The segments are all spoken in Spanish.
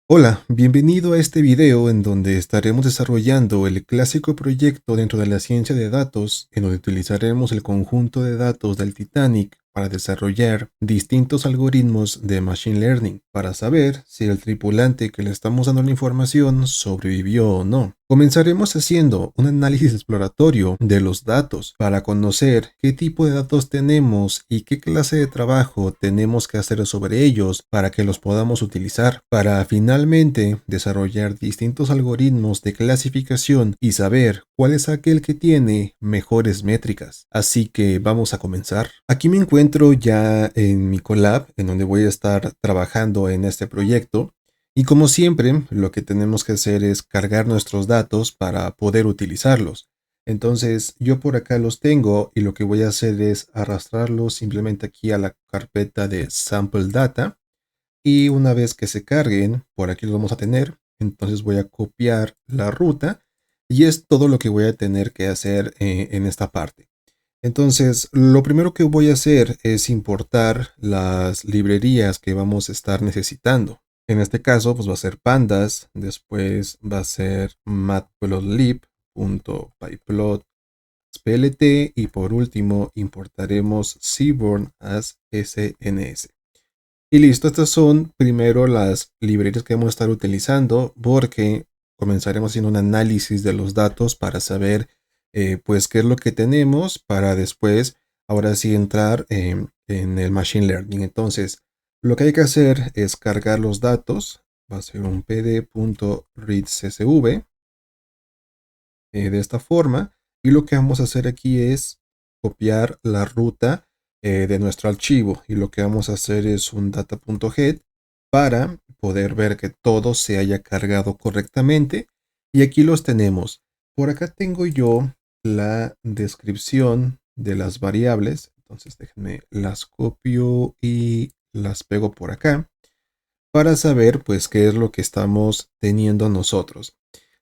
Hola, bienvenido a este video en donde estaremos desarrollando el clásico proyecto dentro de la ciencia de datos, en donde utilizaremos el conjunto de datos del Titanic para desarrollar distintos algoritmos de Machine Learning para saber si el tripulante que le estamos dando la información sobrevivió o no. Comenzaremos haciendo un análisis exploratorio de los datos para conocer qué tipo de datos tenemos y qué clase de trabajo tenemos que hacer sobre ellos para que los podamos utilizar para finalmente desarrollar distintos algoritmos de clasificación y saber cuál es aquel que tiene mejores métricas. Así que vamos a comenzar. Aquí me encuentro ya en mi Colab, en donde voy a estar trabajando en este proyecto. Y como siempre, lo que tenemos que hacer es cargar nuestros datos para poder utilizarlos. Entonces, yo por acá los tengo y lo que voy a hacer es arrastrarlos simplemente aquí a la carpeta de sample data. Y una vez que se carguen, por aquí los vamos a tener. Entonces voy a copiar la ruta y es todo lo que voy a tener que hacer en esta parte. Entonces, lo primero que voy a hacer es importar las librerías que vamos a estar necesitando. En este caso, pues va a ser pandas, después va a ser matplotlib.pyplot.plt y por último importaremos seaborn as SNS. Y listo, estas son primero las librerías que vamos a estar utilizando porque comenzaremos haciendo un análisis de los datos para saber pues qué es lo que tenemos para después ahora sí entrar en el machine learning. Entonces, lo que hay que hacer es cargar los datos. Va a ser un pd.readcsv de esta forma. Y lo que vamos a hacer aquí es copiar la ruta de nuestro archivo. Y lo que vamos a hacer es un data.get para poder ver que todo se haya cargado correctamente. Y aquí los tenemos. Por acá tengo yo la descripción de las variables. Entonces déjenme las copio y las pego por acá para saber pues qué es lo que estamos teniendo nosotros.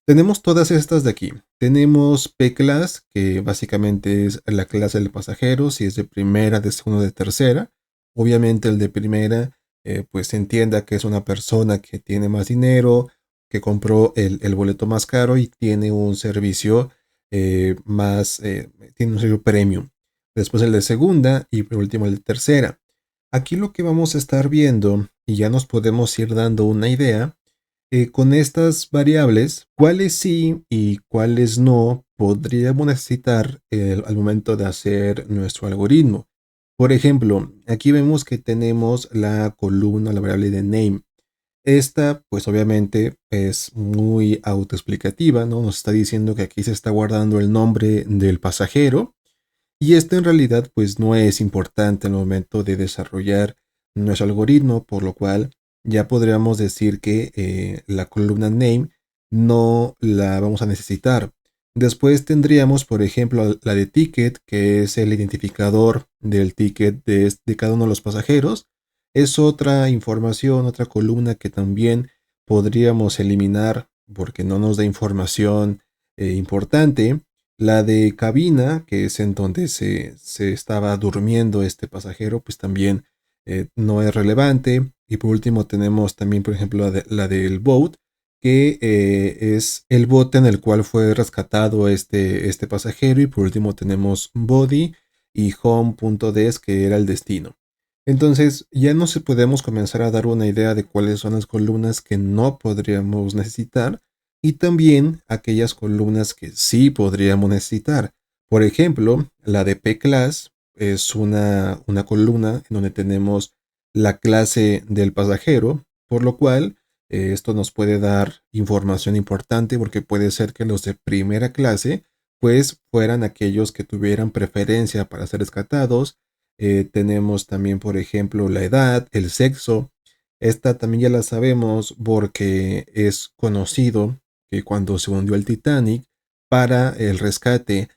Tenemos todas estas de aquí. Tenemos P-Class, que básicamente es la clase del pasajero, si es de primera, de segunda, de tercera. Obviamente el de primera, pues se entienda que es una persona que tiene más dinero, que compró el boleto más caro y tiene un servicio tiene un servicio premium. Después el de segunda y por último el de tercera. Aquí lo que vamos a estar viendo, y ya nos podemos ir dando una idea, con estas variables, cuáles sí y cuáles no podríamos necesitar al momento de hacer nuestro algoritmo. Por ejemplo, aquí vemos que tenemos la columna, la variable de name. Esta, pues obviamente es muy autoexplicativa, ¿no? Nos está diciendo que aquí se está guardando el nombre del pasajero y esto en realidad pues no es importante en el momento de desarrollar nuestro algoritmo, por lo cual ya podríamos decir que la columna name no la vamos a necesitar. Después tendríamos, por ejemplo, la de ticket, que es el identificador del ticket de cada uno de los pasajeros. Es otra información, otra columna que también podríamos eliminar porque no nos da información importante. La de cabina, que es en donde se estaba durmiendo este pasajero, pues también no es relevante. Y por último tenemos también, por ejemplo, la del boat, que es el bote en el cual fue rescatado este pasajero. Y por último tenemos body y home.des, que era el destino. Entonces ya nos podemos comenzar a dar una idea de cuáles son las columnas que no podríamos necesitar y también aquellas columnas que sí podríamos necesitar. Por ejemplo, la de P-Class es una columna en donde tenemos la clase del pasajero, por lo cual esto nos puede dar información importante porque puede ser que los de primera clase pues fueran aquellos que tuvieran preferencia para ser rescatados. Tenemos también, por ejemplo, la edad, el sexo. Esta también ya la sabemos porque es conocido que cuando se hundió el Titanic, para el rescate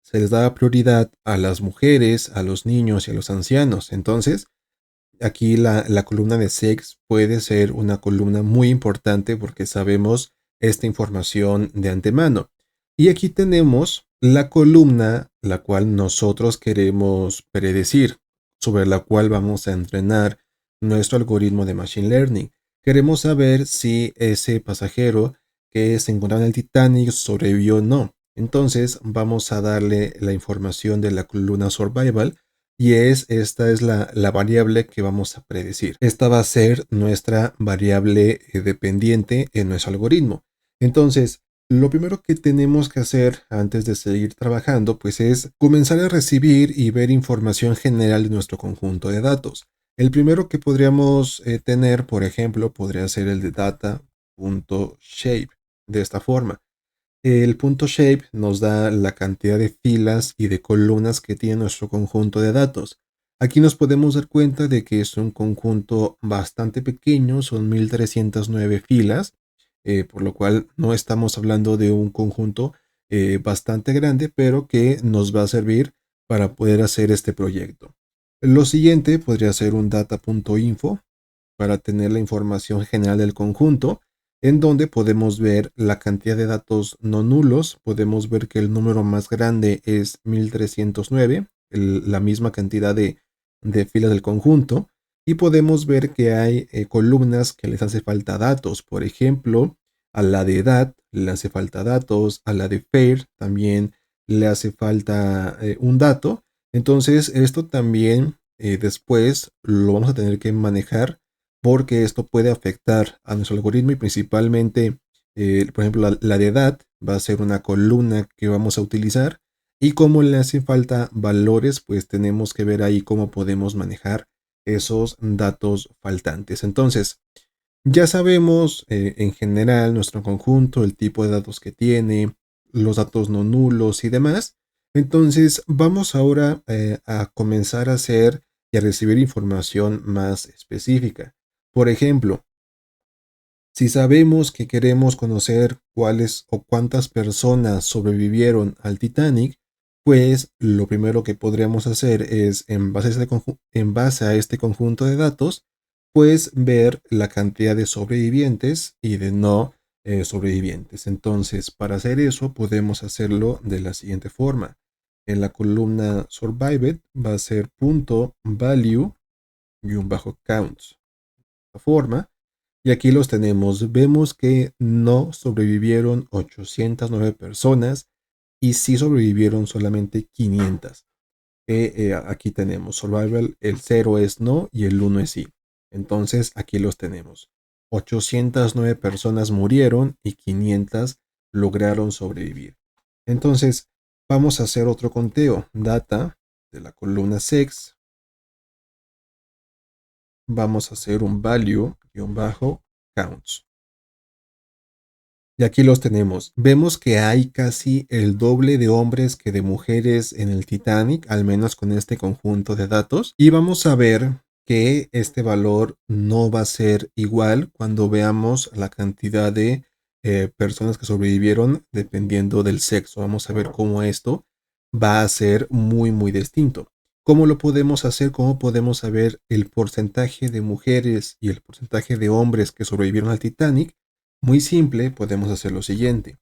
se les daba prioridad a las mujeres, a los niños y a los ancianos. Entonces, aquí la columna de sex puede ser una columna muy importante porque sabemos esta información de antemano. Y aquí tenemos la columna la cual nosotros queremos predecir, sobre la cual vamos a entrenar nuestro algoritmo de Machine Learning, Queremos saber si ese pasajero que se encontraba en el Titanic sobrevivió o no. Entonces vamos a darle la información de la columna survival y esta es la variable que vamos a predecir. Esta va a ser nuestra variable dependiente en nuestro algoritmo. Entonces, lo primero que tenemos que hacer antes de seguir trabajando, pues es comenzar a recibir y ver información general de nuestro conjunto de datos. El primero que podríamos tener, por ejemplo, podría ser el de data.shape, de esta forma. El punto shape nos da la cantidad de filas y de columnas que tiene nuestro conjunto de datos. Aquí nos podemos dar cuenta de que es un conjunto bastante pequeño, son 1309 filas, por lo cual no estamos hablando de un conjunto bastante grande, pero que nos va a servir para poder hacer este proyecto. Lo siguiente podría ser un data.info para tener la información general del conjunto, en donde podemos ver la cantidad de datos no nulos. Podemos ver que el número más grande es 1309, la misma cantidad de filas del conjunto. Y podemos ver que hay columnas que les hace falta datos. Por ejemplo, a la de edad le hace falta datos, a la de fair también le hace falta un dato. Entonces, esto también después lo vamos a tener que manejar porque esto puede afectar a nuestro algoritmo y principalmente, por ejemplo, la de edad va a ser una columna que vamos a utilizar y como le hacen falta valores, pues tenemos que ver ahí cómo podemos manejar esos datos faltantes. Entonces, ya sabemos en general nuestro conjunto, el tipo de datos que tiene, los datos no nulos y demás. Entonces vamos ahora a comenzar a hacer y a recibir información más específica. Por ejemplo, si sabemos que queremos conocer cuáles o cuántas personas sobrevivieron al Titanic, pues lo primero que podríamos hacer es, en base a este conjunto de datos, pues ver la cantidad de sobrevivientes y de no sobrevivientes. Entonces, para hacer eso, podemos hacerlo de la siguiente forma. En la columna Survived va a ser punto value y un bajo counts. De esta forma. Y aquí los tenemos. Vemos que no sobrevivieron 809 personas y sí sobrevivieron solamente 500. Aquí tenemos survival, el 0 es no y el 1 es sí. Entonces aquí los tenemos. 809 personas murieron y 500 lograron sobrevivir. Entonces vamos a hacer otro conteo. Data de la columna sex. Vamos a hacer un value-counts. Y aquí los tenemos. Vemos que hay casi el doble de hombres que de mujeres en el Titanic, al menos con este conjunto de datos. Y vamos a ver que este valor no va a ser igual cuando veamos la cantidad de personas que sobrevivieron dependiendo del sexo. Vamos a ver cómo esto va a ser muy, muy distinto. ¿Cómo lo podemos hacer? ¿Cómo podemos saber el porcentaje de mujeres y el porcentaje de hombres que sobrevivieron al Titanic? Muy simple, podemos hacer lo siguiente.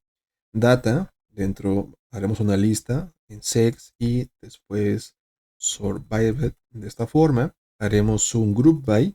Data, dentro haremos una lista en sex y después survived. De esta forma, haremos un group by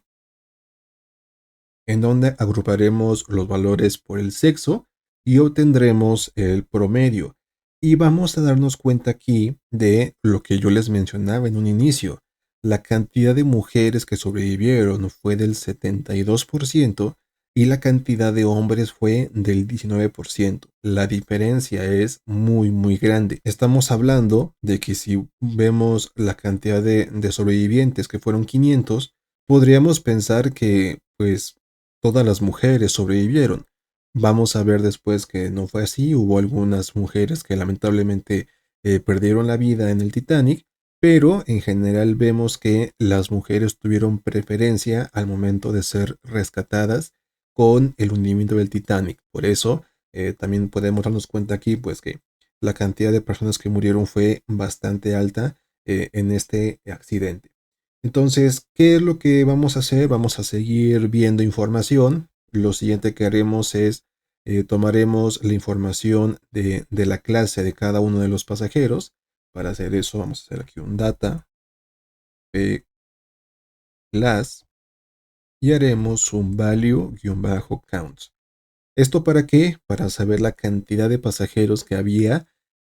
en donde agruparemos los valores por el sexo y obtendremos el promedio. Y vamos a darnos cuenta aquí de lo que yo les mencionaba en un inicio. La cantidad de mujeres que sobrevivieron fue del 72% y la cantidad de hombres fue del 19%. La diferencia es muy, muy grande. Estamos hablando de que si vemos la cantidad de sobrevivientes que fueron 500, podríamos pensar que pues todas las mujeres sobrevivieron. Vamos a ver después que no fue así. Hubo algunas mujeres que lamentablemente perdieron la vida en el Titanic, pero en general vemos que las mujeres tuvieron preferencia al momento de ser rescatadas con el hundimiento del Titanic. Por eso también podemos darnos cuenta aquí pues que la cantidad de personas que murieron fue bastante alta en este accidente. Entonces, ¿qué es lo que vamos a hacer? Vamos a seguir viendo información. Lo siguiente que haremos es tomaremos la información de la clase de cada uno de los pasajeros. Para hacer eso, vamos a hacer aquí un data class y haremos un value-counts. ¿Esto para qué? Para saber la cantidad de pasajeros que había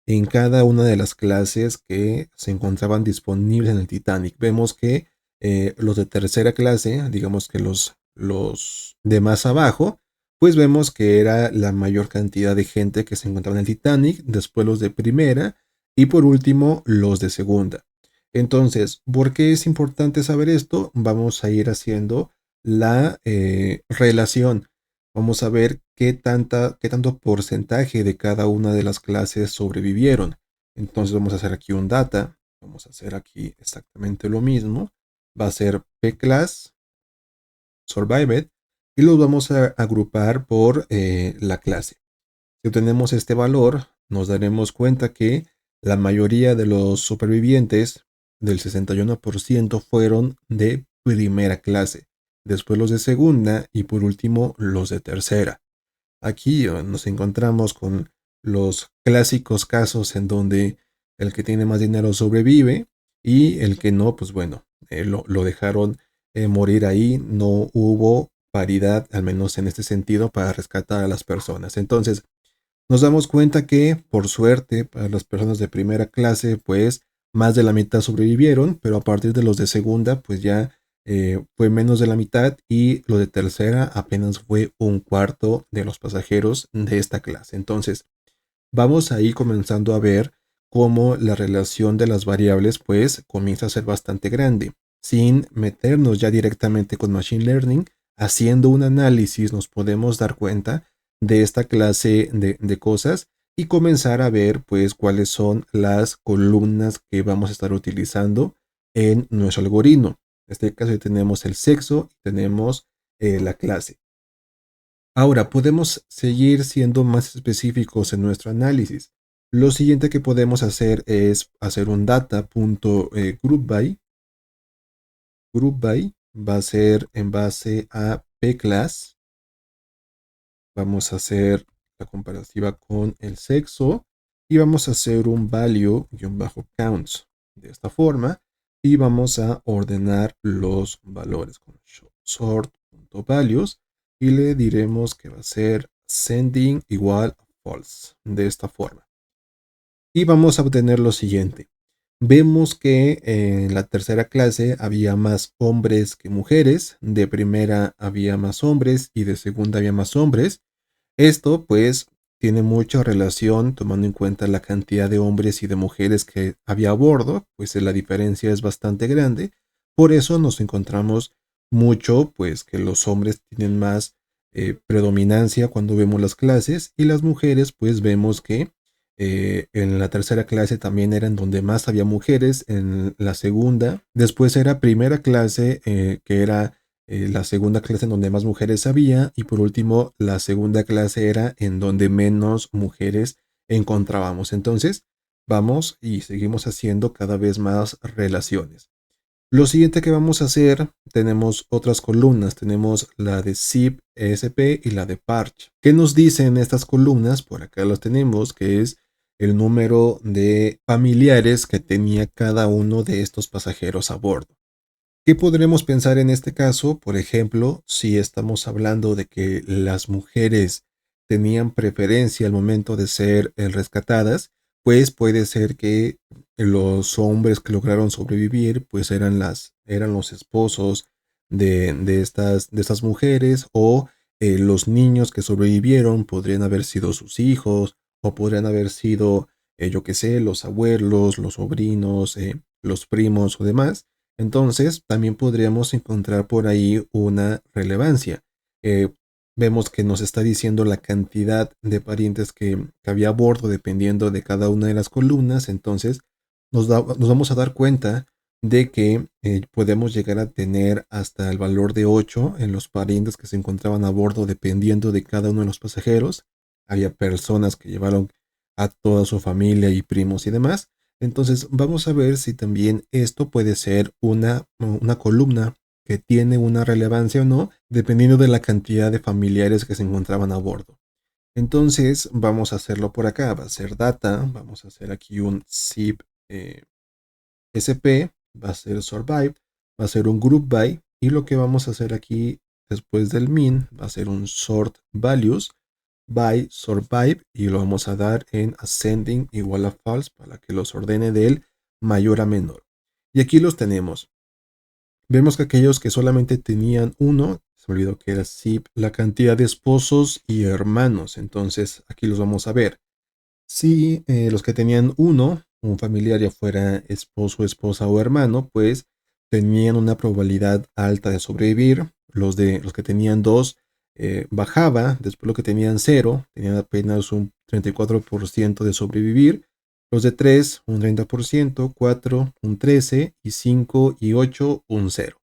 en cada una de las clases que se encontraban disponibles en el Titanic. Vemos que los de tercera clase, digamos que los de más abajo, pues vemos que era la mayor cantidad de gente que se encontraba en el Titanic, después los de primera y por último los de segunda. Entonces, ¿por qué es importante saber esto? Vamos a ir haciendo la relación. Vamos a ver qué tanto porcentaje de cada una de las clases sobrevivieron. Entonces vamos a hacer aquí un data. Vamos a hacer aquí exactamente lo mismo. Va a ser pclass survived y los vamos a agrupar por la clase. Si obtenemos este valor, nos daremos cuenta que la mayoría de los supervivientes, del 61%, fueron de primera clase, después los de segunda y por último los de tercera. Aquí nos encontramos con los clásicos casos en donde el que tiene más dinero sobrevive y el que no, pues bueno, lo dejaron morir ahí. No hubo paridad, al menos en este sentido, para rescatar a las personas. Entonces, nos damos cuenta que, por suerte, para las personas de primera clase, pues más de la mitad sobrevivieron, pero a partir de los de segunda, pues ya fue menos de la mitad y lo de tercera apenas fue un cuarto de los pasajeros de esta clase. Entonces, vamos a ir comenzando a ver cómo la relación de las variables pues comienza a ser bastante grande. Sin meternos ya directamente con Machine Learning, haciendo un análisis nos podemos dar cuenta de esta clase de cosas y comenzar a ver pues cuáles son las columnas que vamos a estar utilizando en nuestro algoritmo. En este caso tenemos el sexo y tenemos la clase. Ahora, podemos seguir siendo más específicos en nuestro análisis. Lo siguiente que podemos hacer es hacer un data.groupby. Groupby va a ser en base a pclass. Vamos a hacer la comparativa con el sexo y vamos a hacer un value-counts de esta forma y vamos a ordenar los valores con sort.values y le diremos que va a ser sending igual a false de esta forma. Y vamos a obtener lo siguiente. Vemos que en la tercera clase había más hombres que mujeres, de primera había más hombres y de segunda había más hombres. Esto pues tiene mucha relación tomando en cuenta la cantidad de hombres y de mujeres que había a bordo, pues la diferencia es bastante grande. Por eso nos encontramos mucho pues que los hombres tienen más predominancia cuando vemos las clases y las mujeres pues vemos que en la tercera clase también era en donde más había mujeres, en la segunda, después era primera clase que era la segunda clase en donde más mujeres había y por último la segunda clase era en donde menos mujeres encontrábamos. Entonces vamos y seguimos haciendo cada vez más relaciones. Lo siguiente que vamos a hacer, tenemos otras columnas, tenemos la de zip, ESP y la de parch. ¿Qué nos dicen estas columnas? Por acá las tenemos, que es el número de familiares que tenía cada uno de estos pasajeros a bordo. ¿Qué podremos pensar en este caso? Por ejemplo, si estamos hablando de que las mujeres tenían preferencia al momento de ser rescatadas, pues puede ser que los hombres que lograron sobrevivir, pues eran los esposos de estas mujeres o los niños que sobrevivieron podrían haber sido sus hijos o podrían haber sido, yo qué sé, los abuelos, los sobrinos, los primos o demás. Entonces, también podríamos encontrar por ahí una relevancia. Eh, Vemos que nos está diciendo la cantidad de parientes que había a bordo dependiendo de cada una de las columnas. Entonces, nos vamos a dar cuenta de que podemos llegar a tener hasta el valor de 8 en los parientes que se encontraban a bordo dependiendo de cada uno de los pasajeros. Había personas que llevaron a toda su familia y primos y demás. Entonces vamos a ver si también esto puede ser una columna que tiene una relevancia o no, dependiendo de la cantidad de familiares que se encontraban a bordo. Entonces vamos a hacerlo por acá, va a ser data, vamos a hacer aquí un zip SP, va a ser survive, va a ser un group by Y lo que vamos a hacer aquí después del min va a ser un sort values by sort by y lo vamos a dar en ascending igual a false para que los ordene del mayor a menor. Y aquí los tenemos. Vemos que aquellos que solamente tenían uno, se me olvidó que era zip, la cantidad de esposos y hermanos. Entonces aquí los vamos a ver. Si los que tenían uno, un familiar ya fuera esposo, esposa o hermano, pues tenían una probabilidad alta de sobrevivir. Los que tenían dos bajaba, después los que tenían cero, tenían apenas un 34% de sobrevivir. Los de 3 un 30%, 4 un 13% y 5 y 8 un 0.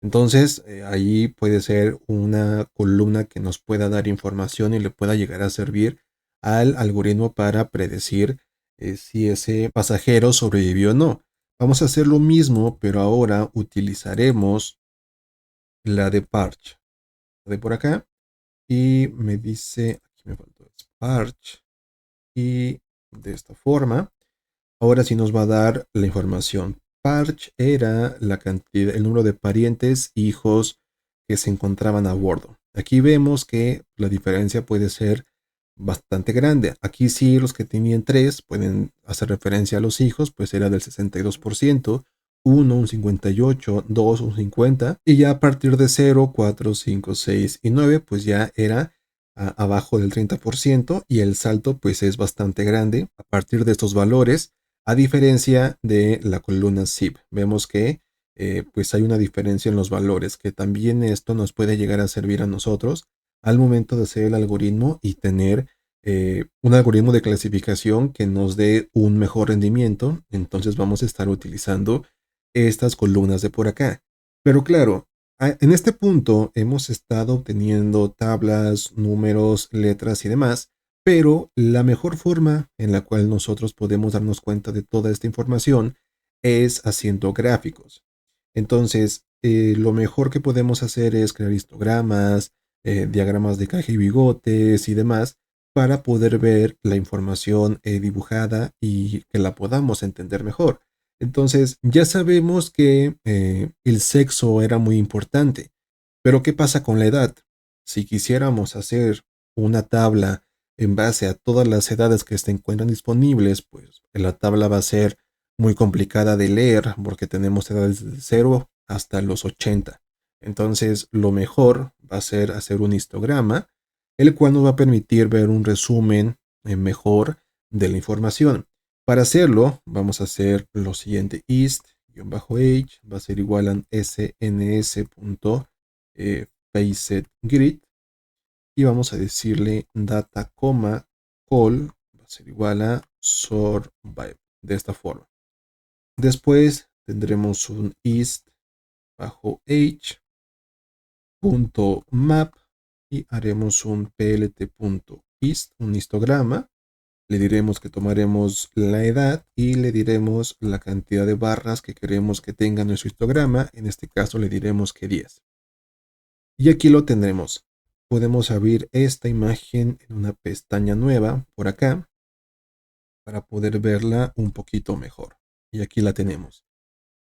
Entonces, ahí puede ser una columna que nos pueda dar información y le pueda llegar a servir al algoritmo para predecir si ese pasajero sobrevivió o no. Vamos a hacer lo mismo, pero ahora utilizaremos la de Parch. La de por acá. Y me dice, aquí me faltó Parch. Y de esta forma, ahora sí nos va a dar la información. Parch era la cantidad, el número de parientes, hijos que se encontraban a bordo. Aquí vemos que la diferencia puede ser bastante grande. Aquí sí los que tenían 3 pueden hacer referencia a los hijos, pues era del 62%, 1 un 58, 2 un 50 y ya a partir de 0, 4, 5, 6 y 9 pues ya era abajo del 30% y el salto pues es bastante grande a partir de estos valores, a diferencia de la columna zip. Vemos que pues hay una diferencia en los valores, que también esto nos puede llegar a servir a nosotros al momento de hacer el algoritmo y tener un algoritmo de clasificación que nos dé un mejor rendimiento. Entonces vamos a estar utilizando estas columnas de por acá. Pero claro, en este punto hemos estado obteniendo tablas, números, letras y demás, pero la mejor forma en la cual nosotros podemos darnos cuenta de toda esta información es haciendo gráficos. Entonces, lo mejor que podemos hacer es crear histogramas, diagramas de caja y bigotes y demás para poder ver la información dibujada y que la podamos entender mejor. Entonces, ya sabemos que el sexo era muy importante, pero ¿qué pasa con la edad? Si quisiéramos hacer una tabla en base a todas las edades que se encuentran disponibles, pues la tabla va a ser muy complicada de leer porque tenemos edades de 0 hasta los 80. Entonces, lo mejor va a ser hacer un histograma, el cual nos va a permitir ver un resumen mejor de la información. Para hacerlo, vamos a hacer lo siguiente: ist-age va a ser igual a sns.facetGrid y vamos a decirle data, call va a ser igual a survive de esta forma. Después tendremos un ist-age.map y haremos un plt.ist, un histograma. Le diremos que tomaremos la edad y le diremos la cantidad de barras que queremos que tenga nuestro histograma. En este caso le diremos que 10. Y aquí lo tendremos. Podemos abrir esta imagen en una pestaña nueva por acá para poder verla un poquito mejor. Y aquí la tenemos.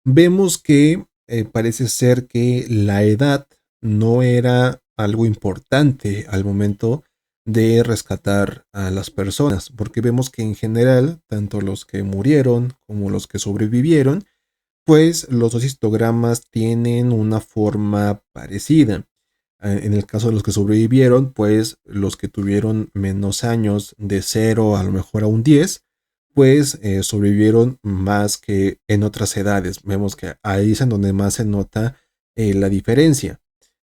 Vemos que parece ser que la edad no era algo importante al momento de rescatar a las personas, porque vemos que en general, tanto los que murieron como los que sobrevivieron, pues los dos histogramas tienen una forma parecida. En el caso de los que sobrevivieron, pues los que tuvieron menos años, de 0 a lo mejor a un 10, pues sobrevivieron más que en otras edades. Vemos que ahí es en donde más se nota la diferencia.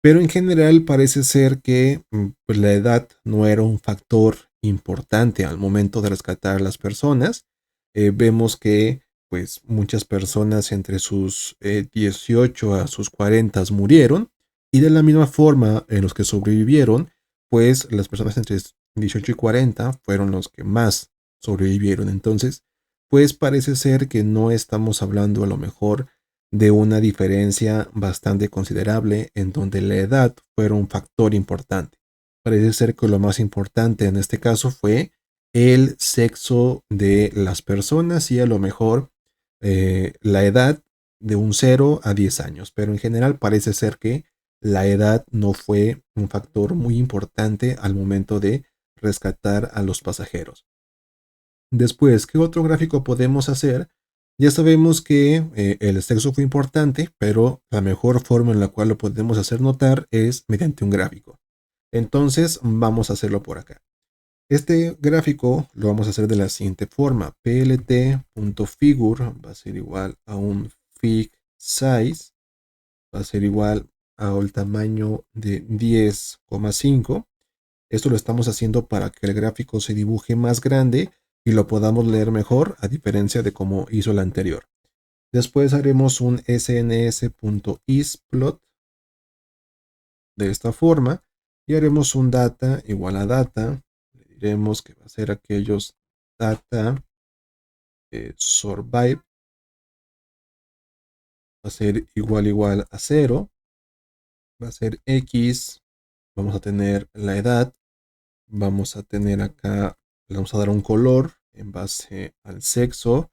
Pero en general parece ser que pues, la edad no era un factor importante al momento de rescatar a las personas. Vemos que pues muchas personas entre sus 18 a sus 40 murieron, y de la misma forma en los que sobrevivieron, pues las personas entre 18 y 40 fueron los que más sobrevivieron. Entonces, pues parece ser que no estamos hablando a lo mejor de una diferencia bastante considerable en donde la edad fuera un factor importante. Parece ser que lo más importante en este caso fue el sexo de las personas y a lo mejor la edad de un 0 a 10 años, pero en general parece ser que la edad no fue un factor muy importante al momento de rescatar a los pasajeros. Después, ¿qué otro gráfico podemos hacer? Ya sabemos que el sexo fue importante, pero la mejor forma en la cual lo podemos hacer notar es mediante un gráfico. Entonces, vamos a hacerlo por acá. Este gráfico lo vamos a hacer de la siguiente forma. plt.figure va a ser igual a un fig size, va a ser igual al tamaño de 10,5. Esto lo estamos haciendo para que el gráfico se dibuje más grande y lo podamos leer mejor, a diferencia de como hizo el anterior. Después haremos un sns.isplot de esta forma y haremos un data igual a data. Le diremos que va a ser aquellos data survive, va a ser igual a 0, va a ser x, vamos a tener la edad, vamos a tener acá, le vamos a dar un color en base al sexo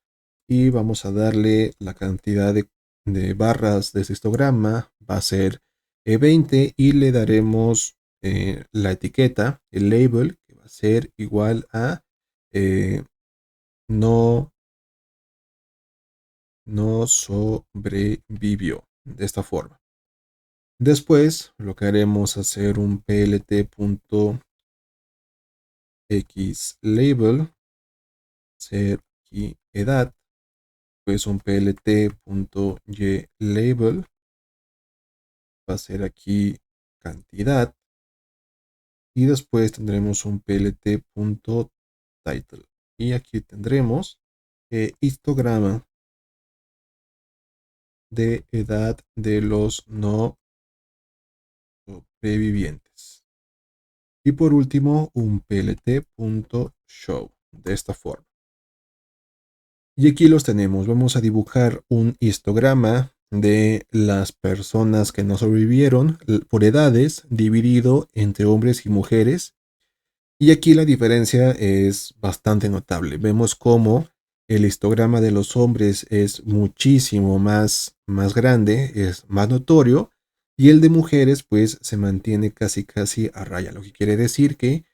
y vamos a darle la cantidad de barras de este histograma, va a ser 20 y le daremos la etiqueta, el label, que va a ser igual a eh, no, no sobrevivió, de esta forma. Después lo que haremos es hacer un plt.xlabel, ser aquí edad, pues un plt.ylabel, va a ser aquí cantidad, y después tendremos un plt.title. Y aquí tendremos histograma de edad de los no sobrevivientes. Y por último, un plt.show, de esta forma. Y aquí los tenemos. Vamos a dibujar un histograma de las personas que no sobrevivieron por edades dividido entre hombres y mujeres. Y aquí la diferencia es bastante notable. Vemos cómo el histograma de los hombres es muchísimo más grande, es más notorio, y el de mujeres pues se mantiene casi a raya, lo que quiere decir que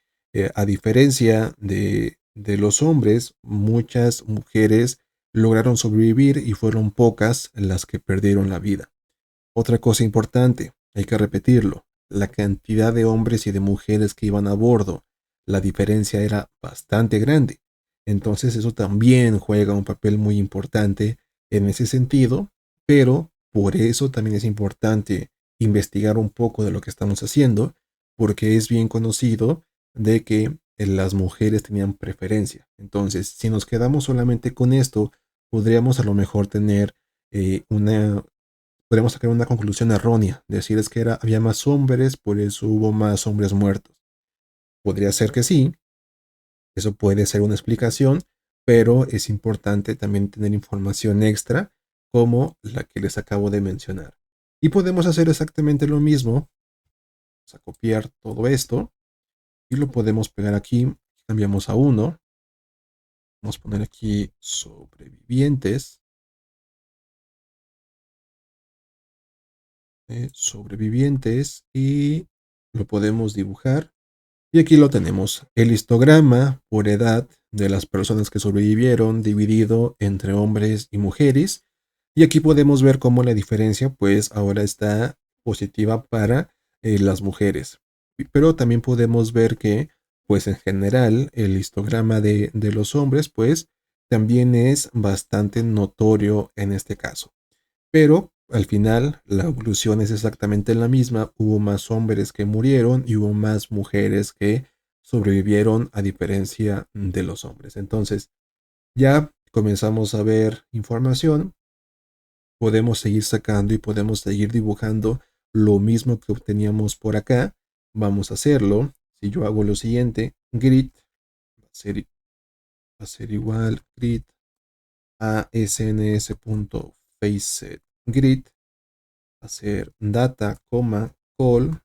a diferencia de los hombres, muchas mujeres lograron sobrevivir y fueron pocas las que perdieron la vida. Otra cosa importante, hay que repetirlo, la cantidad de hombres y de mujeres que iban a bordo, la diferencia era bastante grande. Entonces eso también juega un papel muy importante en ese sentido, pero por eso también es importante investigar un poco de lo que estamos haciendo, porque es bien conocido de que las mujeres tenían preferencia. Entonces, si nos quedamos solamente con esto, podríamos a lo mejor tener una podríamos sacar una conclusión errónea, decir es que había más hombres, por eso hubo más hombres muertos. Podría ser que sí, eso puede ser una explicación, pero es importante también tener información extra como la que les acabo de mencionar. Y podemos hacer exactamente lo mismo, vamos a copiar todo esto y lo podemos pegar aquí, cambiamos a 1, vamos a poner aquí sobrevivientes, y lo podemos dibujar. Y aquí lo tenemos, el histograma por edad de las personas que sobrevivieron dividido entre hombres y mujeres. Y aquí podemos ver cómo la diferencia pues ahora está positiva para las mujeres. Pero también podemos ver que pues en general el histograma de los hombres pues también es bastante notorio en este caso. Pero al final la evolución es exactamente la misma. Hubo más hombres que murieron y hubo más mujeres que sobrevivieron a diferencia de los hombres. Entonces ya comenzamos a ver información. Podemos seguir sacando y podemos seguir dibujando lo mismo que obteníamos por acá. Vamos a hacerlo. Si yo hago lo siguiente, grid va a ser igual grid a sns.facetGrid, hacer data, call,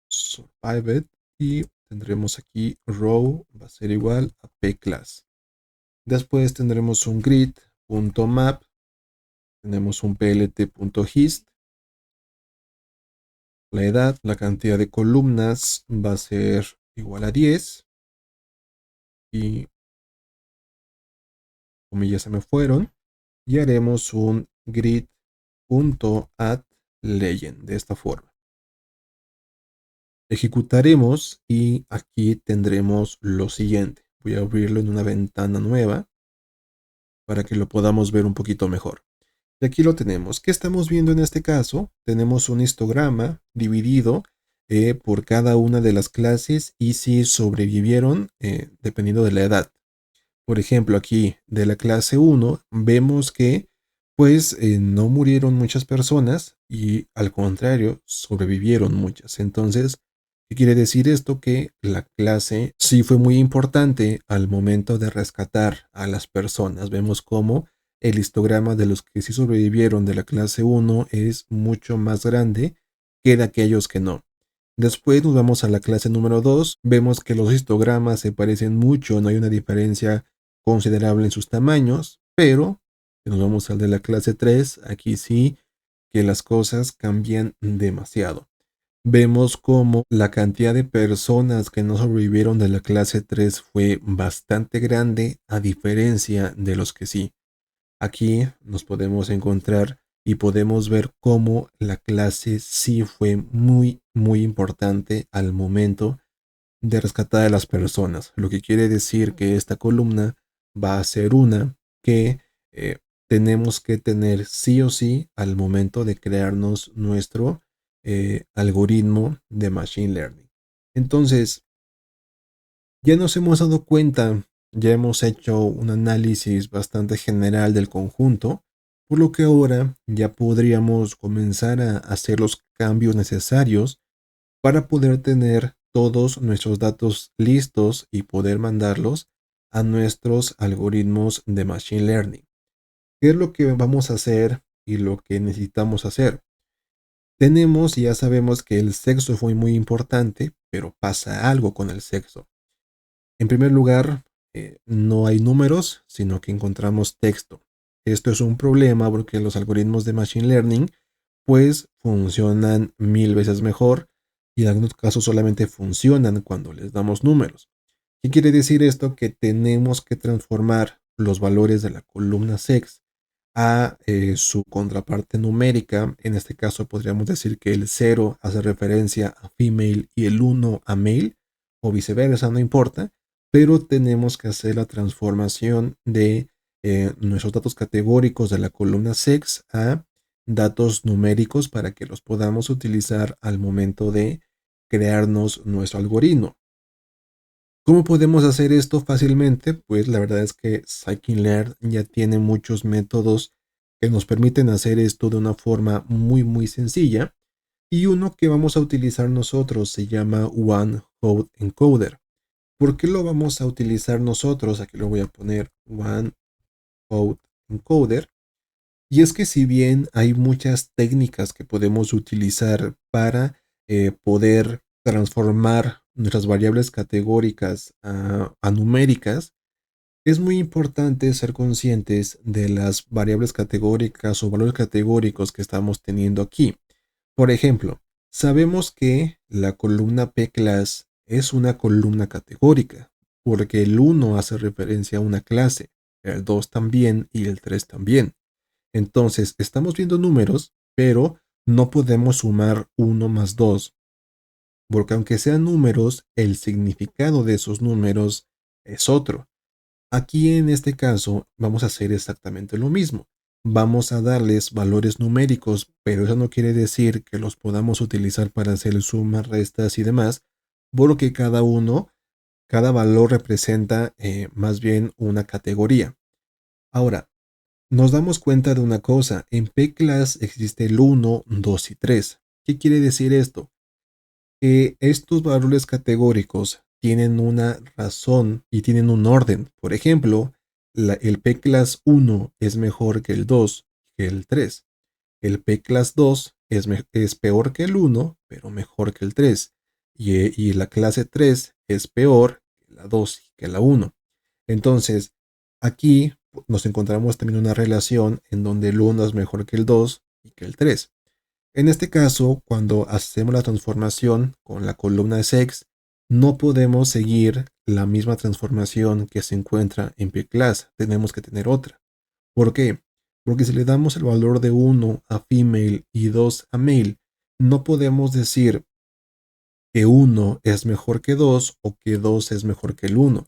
survived, y tendremos aquí row, va a ser igual a pclass. Después tendremos un grid.map, Tenemos un plt.hist. La edad, la cantidad de columnas va a ser igual a 10. Y comillas se me fueron. Y haremos un grid.addLegend de esta forma. Ejecutaremos y aquí tendremos lo siguiente. Voy a abrirlo en una ventana nueva para que lo podamos ver un poquito mejor. Y aquí lo tenemos. ¿Qué estamos viendo en este caso? Tenemos un histograma dividido por cada una de las clases y si sobrevivieron dependiendo de la edad. Por ejemplo, aquí de la clase 1 vemos que pues no murieron muchas personas y al contrario sobrevivieron muchas. Entonces, ¿qué quiere decir esto? Que la clase sí fue muy importante al momento de rescatar a las personas. Vemos cómo el histograma de los que sí sobrevivieron de la clase 1 es mucho más grande que de aquellos que no. Después nos vamos a la clase número 2, vemos que los histogramas se parecen mucho, no hay una diferencia considerable en sus tamaños, pero si nos vamos al de la clase 3, aquí sí que las cosas cambian demasiado. Vemos como la cantidad de personas que no sobrevivieron de la clase 3 fue bastante grande a diferencia de los que sí. Aquí nos podemos encontrar y podemos ver cómo la clase sí fue muy importante al momento de rescatar a las personas, lo que quiere decir que esta columna va a ser una que eh, tenemos que tener sí o sí al momento de crearnos nuestro algoritmo de Machine Learning. Entonces, ya nos hemos dado cuenta, ya hemos hecho un análisis bastante general del conjunto, por lo que ahora ya podríamos comenzar a hacer los cambios necesarios para poder tener todos nuestros datos listos y poder mandarlos a nuestros algoritmos de Machine Learning. ¿Qué es lo que vamos a hacer y lo que necesitamos hacer? Tenemos y ya sabemos que el sexo fue muy importante, pero pasa algo con el sexo. En primer lugar, no hay números, sino que encontramos texto. Esto es un problema porque los algoritmos de Machine Learning pues funcionan 1000 veces mejor y en algunos casos solamente funcionan cuando les damos números. ¿Qué quiere decir esto? Que tenemos que transformar los valores de la columna sex a su contraparte numérica. En este caso podríamos decir que el 0 hace referencia a female y el 1 a male o viceversa, no importa, pero tenemos que hacer la transformación de nuestros datos categóricos de la columna sex a datos numéricos para que los podamos utilizar al momento de crearnos nuestro algoritmo. ¿Cómo podemos hacer esto fácilmente? Pues la verdad es que Scikit-Learn ya tiene muchos métodos que nos permiten hacer esto de una forma muy sencilla. Y uno que vamos a utilizar nosotros se llama One Hot Encoder. ¿Por qué lo vamos a utilizar nosotros? Aquí lo voy a poner One Hot Encoder. Y es que si bien hay muchas técnicas que podemos utilizar para poder transformar nuestras variables categóricas a numéricas, es muy importante ser conscientes de las variables categóricas o valores categóricos que estamos teniendo aquí. Por ejemplo, sabemos que la columna P-class es una columna categórica, porque el 1 hace referencia a una clase, el 2 también y el 3 también. Entonces, estamos viendo números, pero no podemos sumar 1 más 2, porque aunque sean números, el significado de esos números es otro. Aquí en este caso vamos a hacer exactamente lo mismo. Vamos a darles valores numéricos, pero eso no quiere decir que los podamos utilizar para hacer sumas, restas y demás, porque cada valor representa más bien una categoría. Ahora, nos damos cuenta de una cosa, en P-Class existe el 1, 2 y 3. ¿Qué quiere decir esto? Que estos valores categóricos tienen una razón y tienen un orden. Por ejemplo, el P-Class 1 es mejor que el 2, que el 3. El P-Class 2 es peor que el 1, pero mejor que el 3. Y la clase 3 es peor que la 2 y que la 1. Entonces, aquí nos encontramos también una relación en donde el 1 es mejor que el 2 y que el 3. En este caso, cuando hacemos la transformación con la columna sex, no podemos seguir la misma transformación que se encuentra en P-Class. Tenemos que tener otra. ¿Por qué? Porque si le damos el valor de 1 a female y 2 a male, no podemos decir que 1 es mejor que 2 o que 2 es mejor que el 1.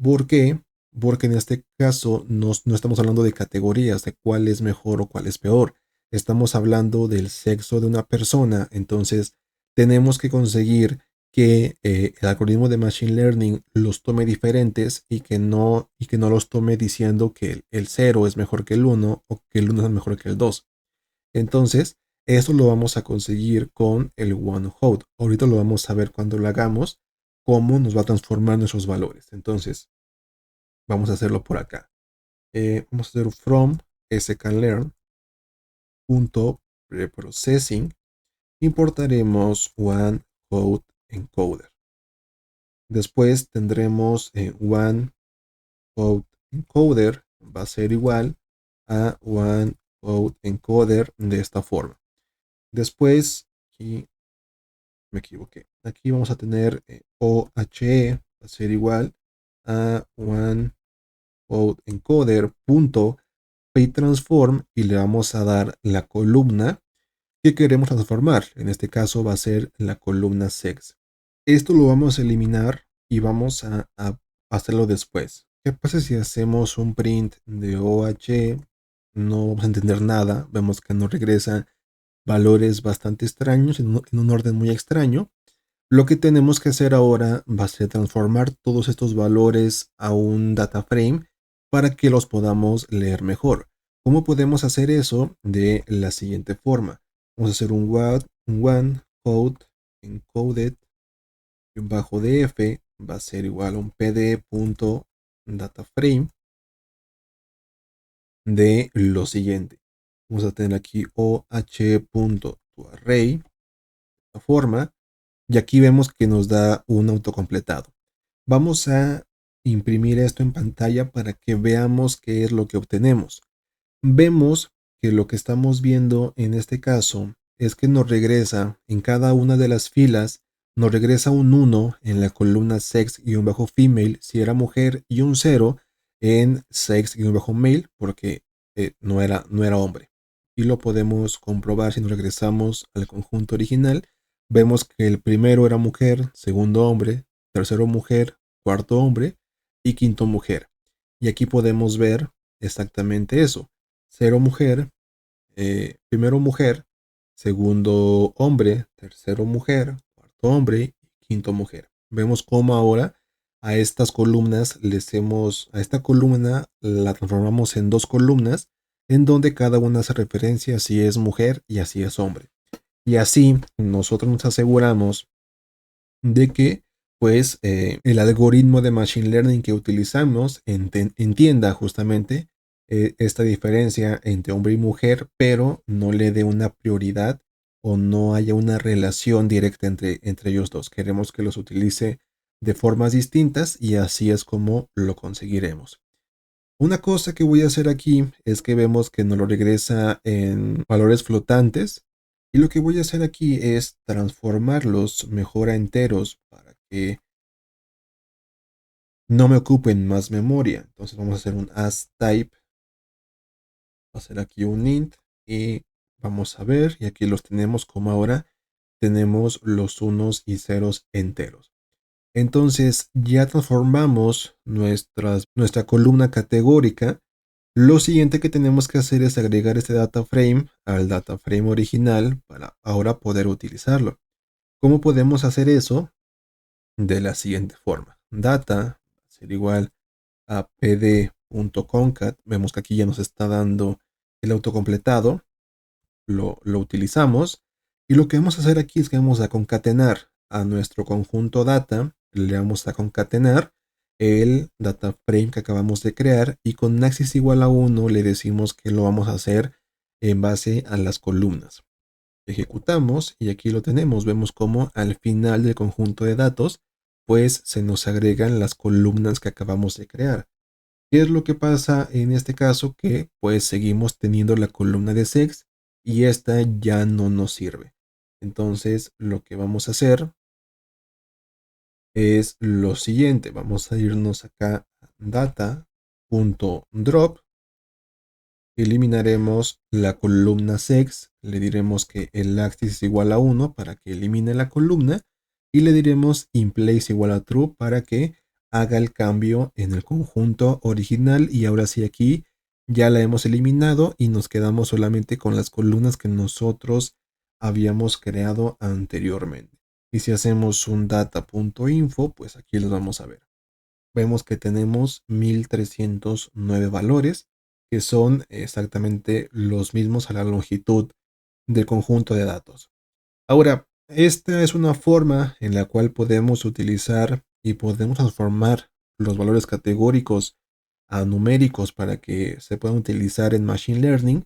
¿Por qué? Porque en este caso no estamos hablando de categorías, de cuál es mejor o cuál es peor. Estamos hablando del sexo de una persona. Entonces, tenemos que conseguir que el algoritmo de Machine Learning los tome diferentes y que no los tome diciendo que el 0 es mejor que el 1 o que el 1 es mejor que el 2. Entonces, eso lo vamos a conseguir con el one hot. Ahorita lo vamos a ver cuando lo hagamos, cómo nos va a transformar nuestros valores. Entonces, vamos a hacerlo por acá. Vamos a hacer from sklearn.preprocessing. Importaremos one hot encoder. Después tendremos one hot encoder va a ser igual a one hot encoder de esta forma. Después, aquí me equivoqué. Aquí vamos a tener OHE va a ser igual a one hot encoder punto transform y le vamos a dar la columna que queremos transformar. En este caso va a ser la columna sex. Esto lo vamos a eliminar y vamos a hacerlo después. ¿Qué pasa si hacemos un print de OH? No vamos a entender nada. Vemos que nos regresa valores bastante extraños en un orden muy extraño. Lo que tenemos que hacer ahora va a ser transformar todos estos valores a un data frame para que los podamos leer mejor. ¿Cómo podemos hacer eso? De la siguiente forma. Vamos a hacer un one hot encoded y un bajo df va a ser igual a un pd.dataframe de lo siguiente. Vamos a tener aquí oh.toArray de esta forma. Y aquí vemos que nos da un autocompletado. Vamos a imprimir esto en pantalla para que veamos qué es lo que obtenemos. Vemos que lo que estamos viendo en este caso es que nos regresa en cada una de las filas, nos regresa un 1 en la columna sex-female si era mujer y un 0 en sex-male porque no era hombre. Y lo podemos comprobar si nos regresamos al conjunto original. Vemos que el primero era mujer, segundo hombre, tercero mujer, cuarto hombre y quinto mujer. Y aquí podemos ver exactamente eso. Cero mujer, primero mujer, segundo hombre, tercero mujer, cuarto hombre y quinto mujer. Vemos cómo ahora a estas columnas a esta columna la transformamos en dos columnas en donde cada una hace referencia a si es mujer y así es hombre. Y así nosotros nos aseguramos de que pues el algoritmo de Machine Learning que utilizamos entienda justamente esta diferencia entre hombre y mujer, pero no le dé una prioridad o no haya una relación directa entre ellos dos. Queremos que los utilice de formas distintas y así es como lo conseguiremos. Una cosa que voy a hacer aquí es que vemos que nos lo regresa en valores flotantes y lo que voy a hacer aquí es transformarlos mejor a enteros para que no me ocupen más memoria. Entonces vamos a hacer un asType, va a ser aquí un int y vamos a ver, y aquí los tenemos como ahora tenemos los unos y ceros enteros. Entonces ya transformamos nuestra columna categórica. Lo siguiente que tenemos que hacer es agregar este data frame al data frame original para ahora poder utilizarlo. ¿Cómo podemos hacer eso? De la siguiente forma. Data va a ser igual a pd.concat. Vemos que aquí ya nos está dando el autocompletado. Lo utilizamos. Y lo que vamos a hacer aquí es que vamos a concatenar a nuestro conjunto data. Le vamos a concatenar el data frame que acabamos de crear y con axis igual a 1 le decimos que lo vamos a hacer en base a las columnas. Ejecutamos y aquí lo tenemos. Vemos como al final del conjunto de datos pues se nos agregan las columnas que acabamos de crear. ¿Qué es lo que pasa en este caso? Que pues seguimos teniendo la columna de sex y esta ya no nos sirve. Entonces lo que vamos a hacer es lo siguiente. Vamos a irnos acá a data.drop. Eliminaremos la columna sex. Le diremos que el axis es igual a 1 para que elimine la columna. Y le diremos inplace igual a true para que haga el cambio en el conjunto original. Y ahora sí, aquí ya la hemos eliminado y nos quedamos solamente con las columnas que nosotros habíamos creado anteriormente. Y si hacemos un data.info, pues aquí los vamos a ver. Vemos que tenemos 1309 valores, que son exactamente los mismos a la longitud del conjunto de datos. Ahora, esta es una forma en la cual podemos utilizar y podemos transformar los valores categóricos a numéricos para que se puedan utilizar en Machine Learning,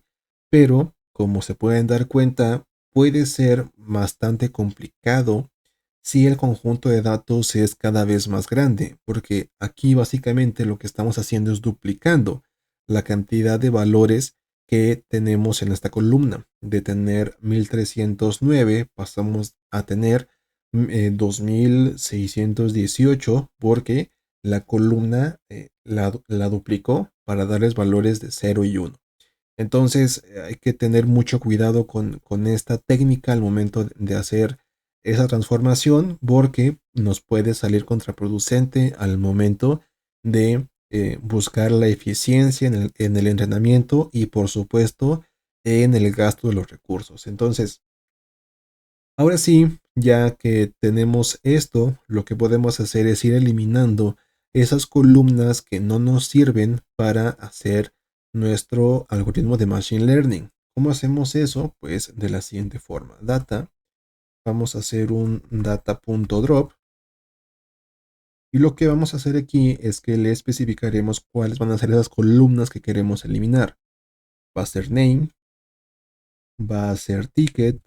pero como se pueden dar cuenta, puede ser bastante complicado si el conjunto de datos es cada vez más grande, porque aquí básicamente lo que estamos haciendo es duplicando la cantidad de valores que tenemos en esta columna. De tener 1309 pasamos a tener 2618 porque la columna la duplicó para darles valores de 0 y 1. Entonces hay que tener mucho cuidado con esta técnica al momento de hacer esa transformación porque nos puede salir contraproducente al momento de buscar la eficiencia en el entrenamiento y por supuesto en el gasto de los recursos. Entonces, ahora sí, ya que tenemos esto, lo que podemos hacer es ir eliminando esas columnas que no nos sirven para hacer nuestro algoritmo de Machine Learning. ¿Cómo hacemos eso? Pues de la siguiente forma. Data, vamos a hacer un data.drop y lo que vamos a hacer aquí es que le especificaremos cuáles van a ser esas columnas que queremos eliminar. Va a ser name, va a ser ticket,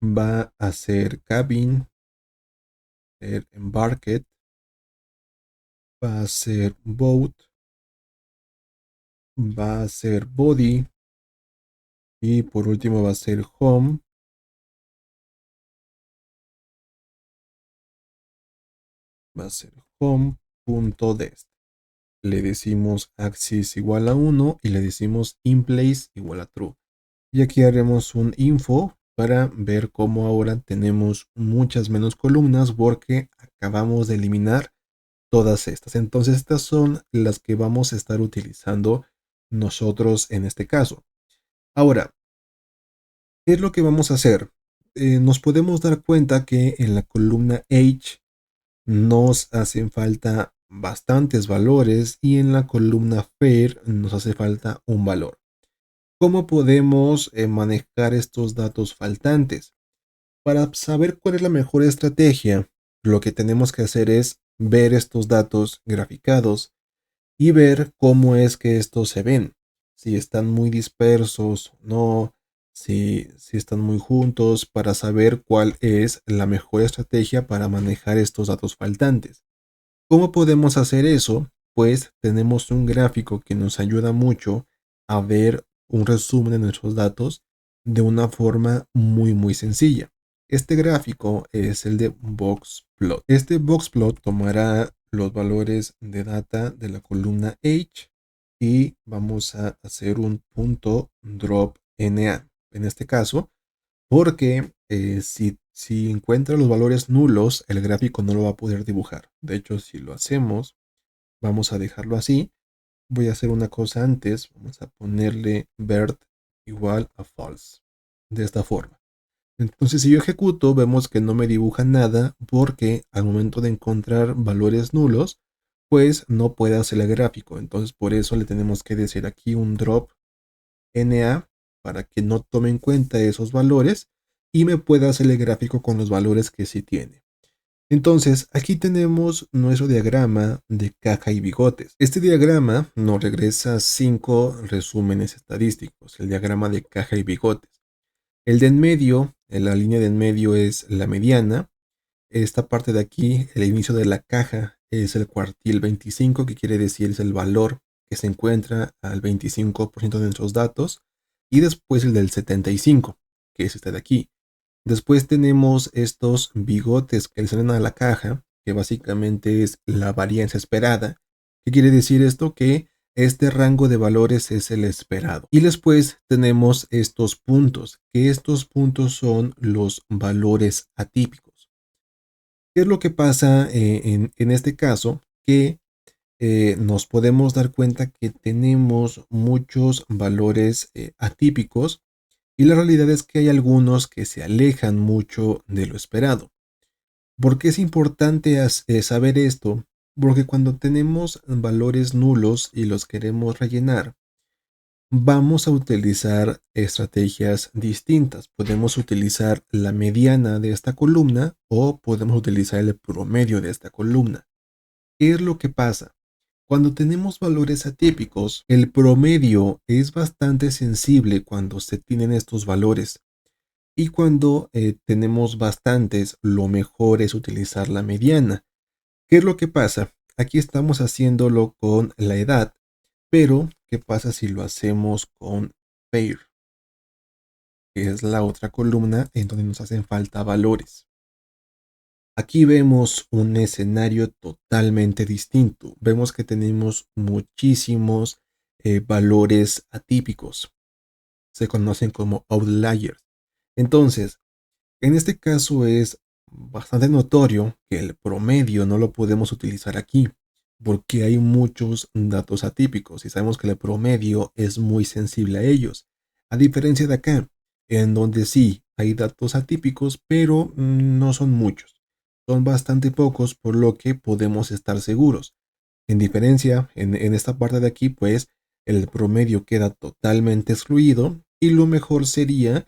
va a ser cabin, ser embarked, va a ser boat, va a ser body y por último va a ser home, va a ser home.dest. Le decimos axis igual a 1 y le decimos inplace igual a true. Y aquí haremos un info para ver cómo ahora tenemos muchas menos columnas porque acabamos de eliminar todas estas. Entonces estas son las que vamos a estar utilizando nosotros en este caso. Ahora, ¿qué es lo que vamos a hacer? Nos podemos dar cuenta que en la columna H nos hacen falta bastantes valores y en la columna fair nos hace falta un valor. ¿Cómo podemos manejar estos datos faltantes? Para saber cuál es la mejor estrategia, lo que tenemos que hacer es ver estos datos graficados y ver cómo es que estos se ven. Si están muy dispersos o no, si están muy juntos, para saber cuál es la mejor estrategia para manejar estos datos faltantes. ¿Cómo podemos hacer eso? Pues tenemos un gráfico que nos ayuda mucho a ver un resumen de nuestros datos de una forma muy sencilla. Este gráfico es el de boxplot. Este boxplot tomará los valores de data de la columna H y vamos a hacer un punto drop NA. En este caso, porque si encuentra los valores nulos, el gráfico no lo va a poder dibujar. De hecho, si lo hacemos, vamos a dejarlo así. Voy a hacer una cosa antes. Vamos a ponerle vert igual a false. De esta forma. Entonces, si yo ejecuto, vemos que no me dibuja nada porque al momento de encontrar valores nulos, pues no puede hacer el gráfico. Entonces, por eso le tenemos que decir aquí un drop NA para que no tome en cuenta esos valores y me pueda hacer el gráfico con los valores que sí tiene. Entonces, aquí tenemos nuestro diagrama de caja y bigotes. Este diagrama nos regresa 5 resúmenes estadísticos, el diagrama de caja y bigotes. El de en medio, en la línea de en medio es la mediana, esta parte de aquí, el inicio de la caja, es el cuartil 25, que quiere decir es el valor que se encuentra al 25% de nuestros datos. Y después el del 75, que es este de aquí. Después tenemos estos bigotes que le salen a la caja, que básicamente es la varianza esperada. ¿Qué quiere decir esto? Que este rango de valores es el esperado. Y después tenemos estos puntos, que estos puntos son los valores atípicos. ¿Qué es lo que pasa en este caso? Que nos podemos dar cuenta que tenemos muchos valores atípicos y la realidad es que hay algunos que se alejan mucho de lo esperado. ¿Por qué es importante saber esto? Porque cuando tenemos valores nulos y los queremos rellenar, vamos a utilizar estrategias distintas. Podemos utilizar la mediana de esta columna o podemos utilizar el promedio de esta columna. ¿Qué es lo que pasa? Cuando tenemos valores atípicos, el promedio es bastante sensible cuando se tienen estos valores. Y cuando tenemos bastantes, lo mejor es utilizar la mediana. ¿Qué es lo que pasa? Aquí estamos haciéndolo con la edad, pero ¿qué pasa si lo hacemos con pair? Que es la otra columna en donde nos hacen falta valores. Aquí vemos un escenario totalmente distinto. Vemos que tenemos muchísimos valores atípicos. Se conocen como outliers. Entonces, en este caso es bastante notorio que el promedio no lo podemos utilizar aquí porque hay muchos datos atípicos y sabemos que el promedio es muy sensible a ellos. A diferencia de acá, en donde sí hay datos atípicos, pero no son muchos. Son bastante pocos, por lo que podemos estar seguros. En diferencia, en esta parte de aquí, pues el promedio queda totalmente excluido y lo mejor sería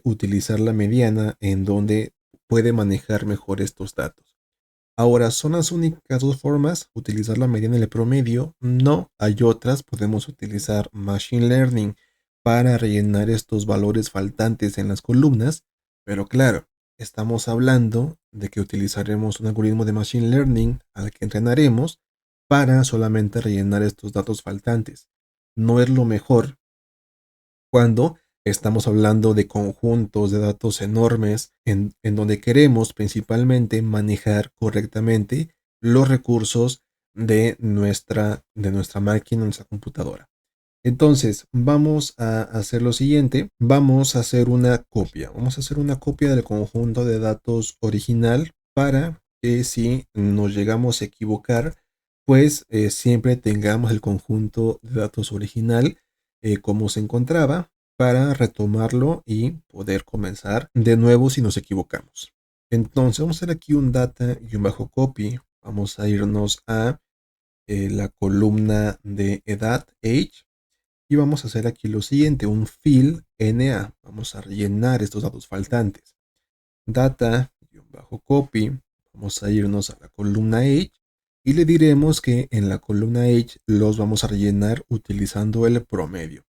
utilizar la mediana en donde puede manejar mejor estos datos. Ahora, ¿son las únicas dos formas? ¿Utilizar la mediana y el promedio? No, hay otras. Podemos utilizar Machine Learning para rellenar estos valores faltantes en las columnas, pero claro, estamos hablando de que utilizaremos un algoritmo de Machine Learning al que entrenaremos para solamente rellenar estos datos faltantes. No es lo mejor cuando estamos hablando de conjuntos de datos enormes en donde queremos principalmente manejar correctamente los recursos de nuestra máquina, nuestra computadora. Entonces, vamos a hacer lo siguiente. Vamos a hacer una copia. Vamos a hacer una copia del conjunto de datos original para que si nos llegamos a equivocar, pues siempre tengamos el conjunto de datos original como se encontraba para retomarlo y poder comenzar de nuevo si nos equivocamos. Entonces, vamos a hacer aquí un data y un bajo copy. Vamos a irnos a la columna de edad, age. Y vamos a hacer aquí lo siguiente, un fill NA. Vamos a rellenar estos datos faltantes. Data-copy. Vamos a irnos a la columna age y le diremos que en la columna age los vamos a rellenar utilizando el promedio.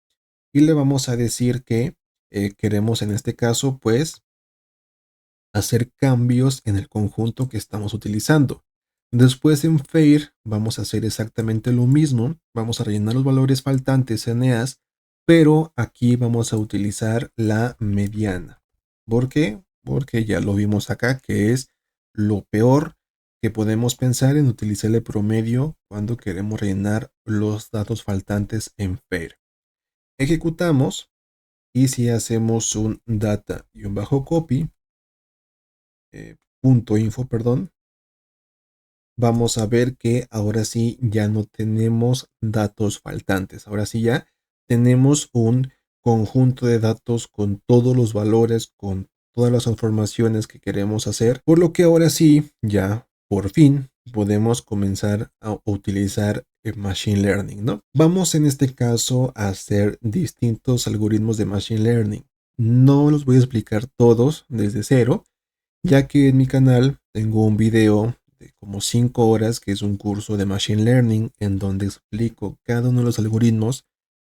Y le vamos a decir que queremos en este caso pues hacer cambios en el conjunto que estamos utilizando. Después en Fair vamos a hacer exactamente lo mismo. Vamos a rellenar los valores faltantes NAs, pero aquí vamos a utilizar la mediana. ¿Por qué? Porque ya lo vimos acá, que es lo peor que podemos pensar en utilizar el promedio cuando queremos rellenar los datos faltantes en Fair. Ejecutamos y si hacemos un data y un bajo copy, punto info, perdón, vamos a ver que ahora sí ya no tenemos datos faltantes. Ahora sí ya tenemos un conjunto de datos con todos los valores, con todas las transformaciones que queremos hacer. Por lo que ahora sí, ya por fin podemos comenzar a utilizar el Machine Learning, ¿no? Vamos en este caso a hacer distintos algoritmos de Machine Learning. No los voy a explicar todos desde cero, ya que en mi canal tengo un video de como 5 horas que es un curso de Machine Learning en donde explico cada uno de los algoritmos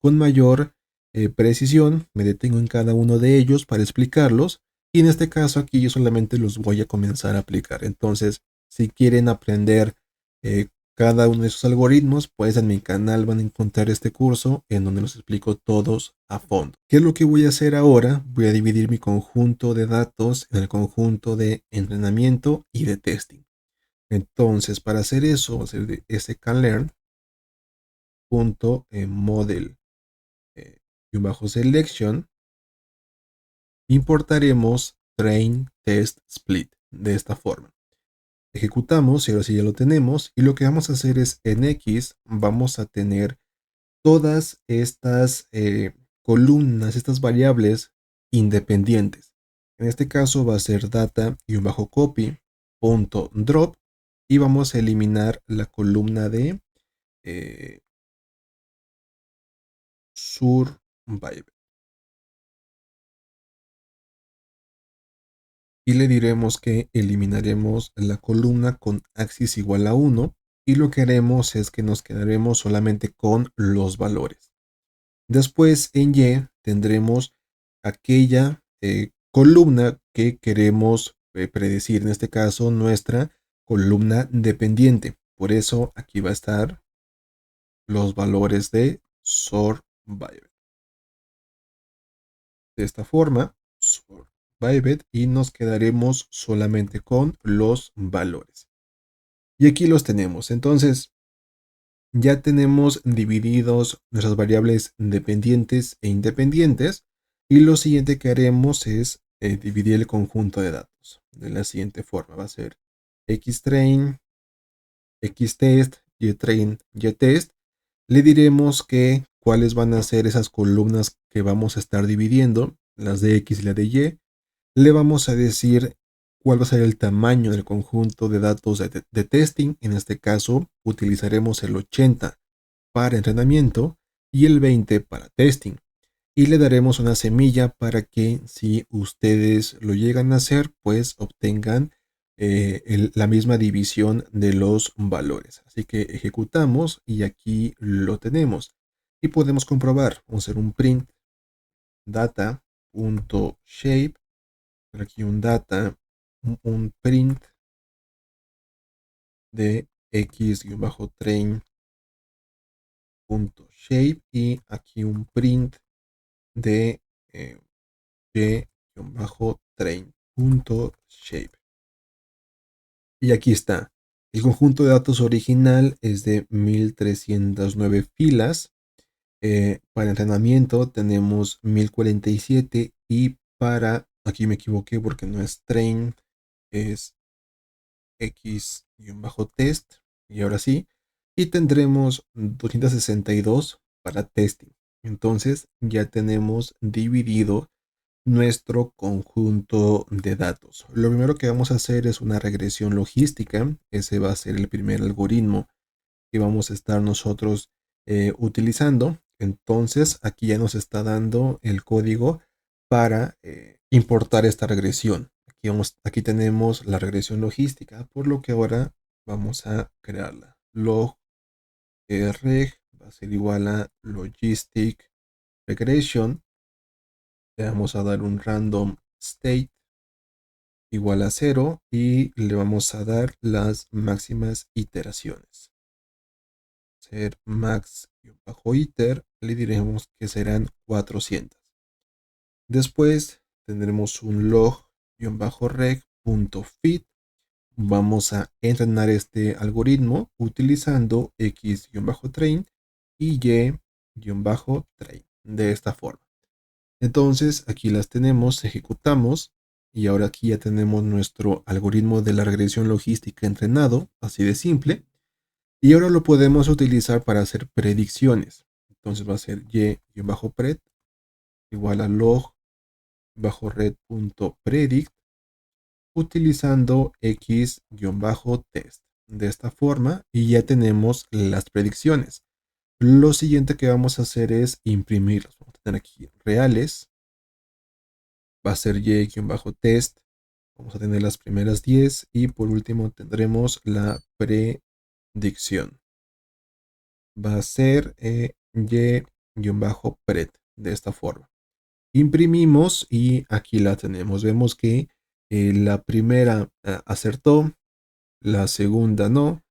con mayor precisión. Me detengo en cada uno de ellos para explicarlos Y en este caso aquí yo solamente los voy a comenzar a aplicar. Entonces, si quieren aprender cada uno de esos algoritmos, pues en mi canal van a encontrar este curso en donde los explico todos a fondo. ¿Qué es lo que voy a hacer ahora? Voy a dividir mi conjunto de datos en el conjunto de entrenamiento y de testing. Entonces, para hacer eso, voy a hacer de sklearn.model selection, importaremos train test split de esta forma. Ejecutamos y ahora sí ya lo tenemos, y lo que vamos a hacer es en X vamos a tener todas estas columnas, estas variables independientes. En este caso va a ser data-copy.drop y vamos a eliminar la columna de survival. Y le diremos que eliminaremos la columna con axis igual a 1 y lo que haremos es que nos quedaremos solamente con los valores. Después en Y tendremos aquella columna que queremos predecir, en este caso nuestra columna dependiente. Por eso aquí va a estar los valores de survival. De esta forma, survived, y nos quedaremos solamente con los valores. Y aquí los tenemos. Entonces, ya tenemos divididos nuestras variables dependientes e independientes. Y lo siguiente que haremos es dividir el conjunto de datos de la siguiente forma. Va a ser xtrain, xtest, ytrain, ytest. Le diremos que cuáles van a ser esas columnas que vamos a estar dividiendo, las de X y la de Y. Le vamos a decir cuál va a ser el tamaño del conjunto de datos de testing. En este caso, utilizaremos el 80 para entrenamiento y el 20 para testing. Y le daremos una semilla para que si ustedes lo llegan a hacer, pues obtengan la misma división de los valores. Así que ejecutamos y aquí lo tenemos. Y podemos comprobar. Vamos a hacer un print data.shape. Aquí un data, un print de x-train.shape y aquí un print de y-train.shape. Y aquí está. El conjunto de datos original es de 1309 filas. Para entrenamiento tenemos 1047 y para, aquí me equivoqué porque no es train, es x-test. Y ahora sí. Y tendremos 262 para testing. Entonces ya tenemos dividido nuestro conjunto de datos. Lo primero que vamos a hacer es una regresión logística. Ese va a ser el primer algoritmo que vamos a estar nosotros utilizando. Entonces aquí ya nos está dando el código para importar esta regresión. Aquí tenemos la regresión logística, por lo que ahora vamos a crearla. Log reg va a ser igual a logistic regression. Le vamos a dar un random state igual a 0 y le vamos a dar las máximas iteraciones. Ser max-iter, le diremos que serán 400. Después tendremos un log-reg.fit. Vamos a entrenar este algoritmo utilizando x-train y y-train de esta forma. Entonces aquí las tenemos, ejecutamos y ahora aquí ya tenemos nuestro algoritmo de la regresión logística entrenado, así de simple. Y ahora lo podemos utilizar para hacer predicciones. Entonces va a ser y-pred igual a log-red.predict utilizando x-test de esta forma y ya tenemos las predicciones. Lo siguiente que vamos a hacer es imprimirlos. Vamos a tener aquí reales. Va a ser y-test. Vamos a tener las primeras 10 y por último tendremos la predicción. Va a ser y-pred de esta forma. Imprimimos y aquí la tenemos. Vemos que la primera acertó, la segunda no.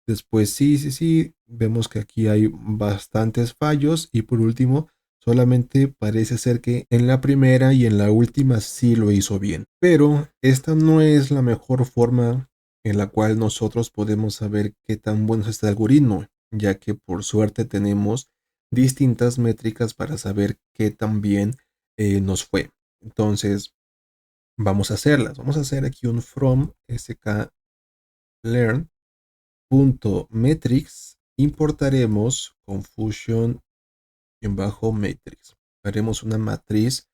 Después sí, sí, sí. Vemos que aquí hay bastantes fallos y por último, solamente parece ser que en la primera y en la última sí lo hizo bien. Pero esta no es la mejor forma en la cual nosotros podemos saber qué tan bueno es este algoritmo, ya que por suerte tenemos distintas métricas para saber qué tan bien nos fue. Entonces, vamos a hacerlas. Vamos a hacer aquí un from sklearn.metrics. Importaremos confusion-matrix. Haremos una matriz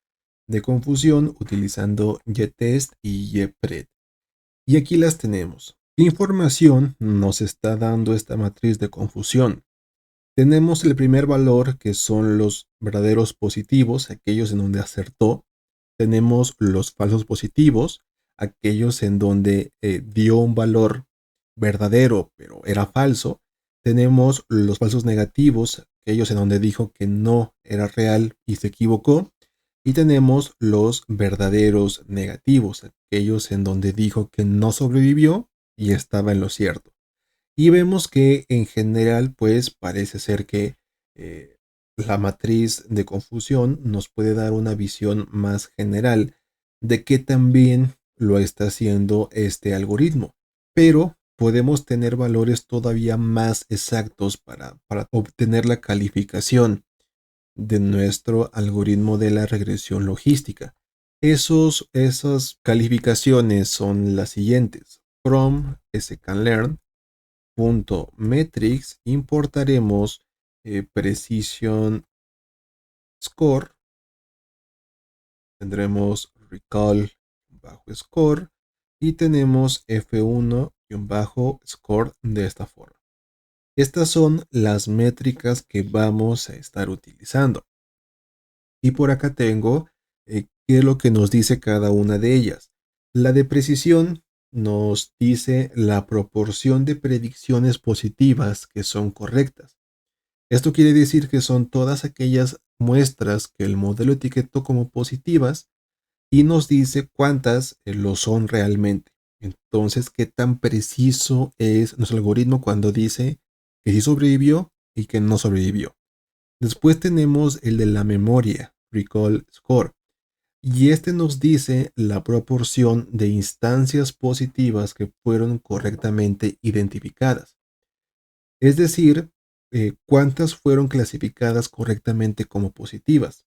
de confusión utilizando ytest y ypred. Y aquí las tenemos. ¿Qué información nos está dando esta matriz de confusión? Tenemos el primer valor, que son los verdaderos positivos, aquellos en donde acertó. Tenemos los falsos positivos, aquellos en donde dio un valor verdadero, pero era falso. Tenemos los falsos negativos, aquellos en donde dijo que no era real y se equivocó. Y tenemos los verdaderos negativos, aquellos en donde dijo que no sobrevivió y estaba en lo cierto. Y vemos que en general, pues parece ser que eh, la matriz de confusión nos puede dar una visión más general de qué tan bien lo está haciendo este algoritmo. Pero podemos tener valores todavía más exactos para obtener la calificación de nuestro algoritmo de la regresión logística. Esas calificaciones son las siguientes. From sklearn .metrics importaremos precision score, tendremos recall bajo score y tenemos f1 bajo score de esta forma. Estas son las métricas que vamos a estar utilizando. Y por acá tengo qué es lo que nos dice cada una de ellas. La de precisión nos dice la proporción de predicciones positivas que son correctas. Esto quiere decir que son todas aquellas muestras que el modelo etiquetó como positivas y nos dice cuántas lo son realmente. Entonces, qué tan preciso es nuestro algoritmo cuando dice que sí sobrevivió y que no sobrevivió. Después tenemos el de la memoria, recall score, y este nos dice la proporción de instancias positivas que fueron correctamente identificadas. Es decir, cuántas fueron clasificadas correctamente como positivas.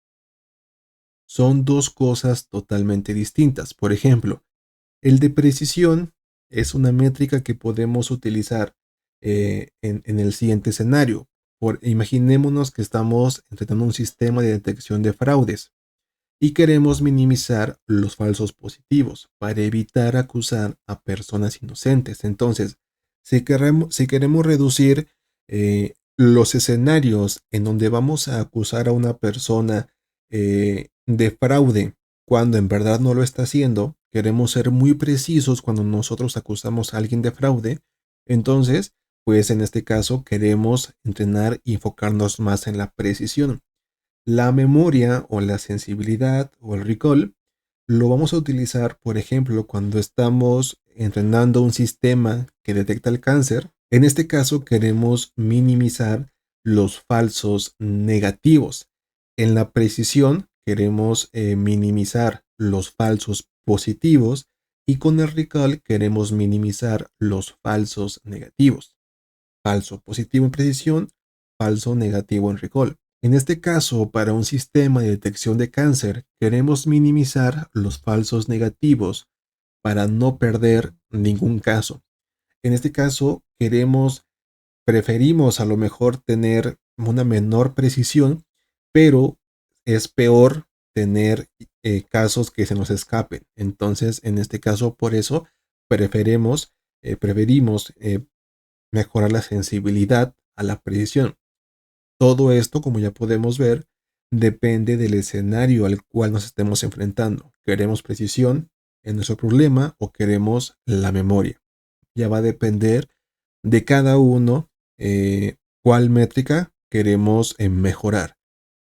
Son dos cosas totalmente distintas. Por ejemplo, el de precisión es una métrica que podemos utilizar en el siguiente escenario. Imaginémonos que estamos entrenando un sistema de detección de fraudes y queremos minimizar los falsos positivos para evitar acusar a personas inocentes. Entonces, si queremos reducir los escenarios en donde vamos a acusar a una persona de fraude cuando en verdad no lo está haciendo, queremos ser muy precisos cuando nosotros acusamos a alguien de fraude. Entonces, pues en este caso queremos entrenar y enfocarnos más en la precisión. La memoria o la sensibilidad o el recall lo vamos a utilizar, por ejemplo, cuando estamos entrenando un sistema que detecta el cáncer. En este caso queremos minimizar los falsos negativos. En la precisión queremos minimizar los falsos positivos y con el recall queremos minimizar los falsos negativos. Falso positivo en precisión, falso negativo en recall. En este caso, para un sistema de detección de cáncer, queremos minimizar los falsos negativos para no perder ningún caso. En este caso, preferimos a lo mejor tener una menor precisión, pero es peor tener casos que se nos escapen. Entonces, en este caso, por eso preferimos mejorar la sensibilidad a la precisión. Todo esto, como ya podemos ver, depende del escenario al cual nos estemos enfrentando. ¿Queremos precisión en nuestro problema o queremos la memoria? Ya va a depender de cada uno cuál métrica queremos mejorar.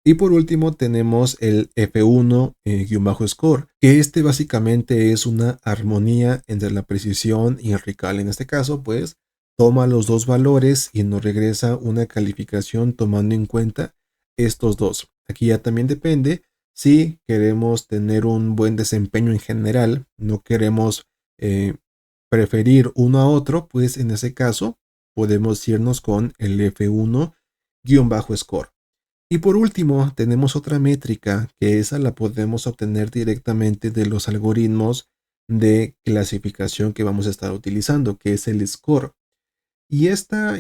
Y por último tenemos el F1-score, que este básicamente es una armonía entre la precisión y el recall. En este caso, pues, toma los dos valores y nos regresa una calificación tomando en cuenta estos dos. Aquí ya también depende si queremos tener un buen desempeño en general, no queremos preferir uno a otro, pues en ese caso podemos irnos con el F1-score. Y por último, tenemos otra métrica que esa la podemos obtener directamente de los algoritmos de clasificación que vamos a estar utilizando, que es el score. Y esta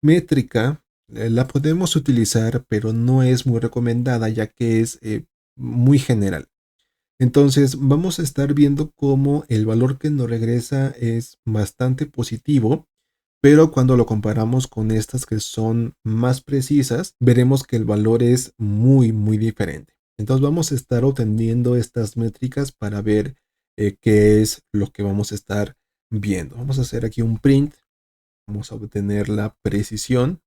métrica la podemos utilizar, pero no es muy recomendada ya que es muy general. Entonces vamos a estar viendo cómo el valor que nos regresa es bastante positivo, pero cuando lo comparamos con estas que son más precisas, veremos que el valor es muy diferente. Entonces vamos a estar obteniendo estas métricas para ver qué es lo que vamos a estar viendo. Vamos a hacer aquí un print. Vamos a obtener la precisión.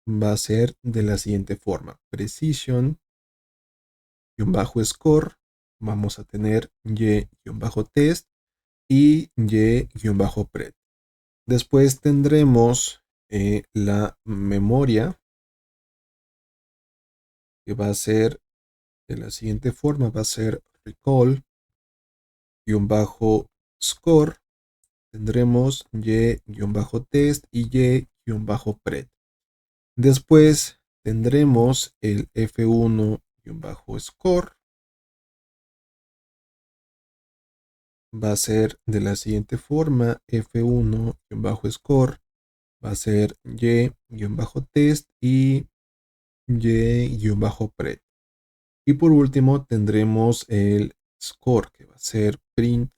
Va a ser de la siguiente forma. Precision-score. Vamos a tener y-test y y-pred. Después tendremos la memoria, que va a ser de la siguiente forma. Va a ser recall-score. Tendremos y-test y y-pred. Después tendremos el F1-score. Va a ser de la siguiente forma. F1-score va a ser y-test y y-pred. Y por último tendremos el score, que va a ser print.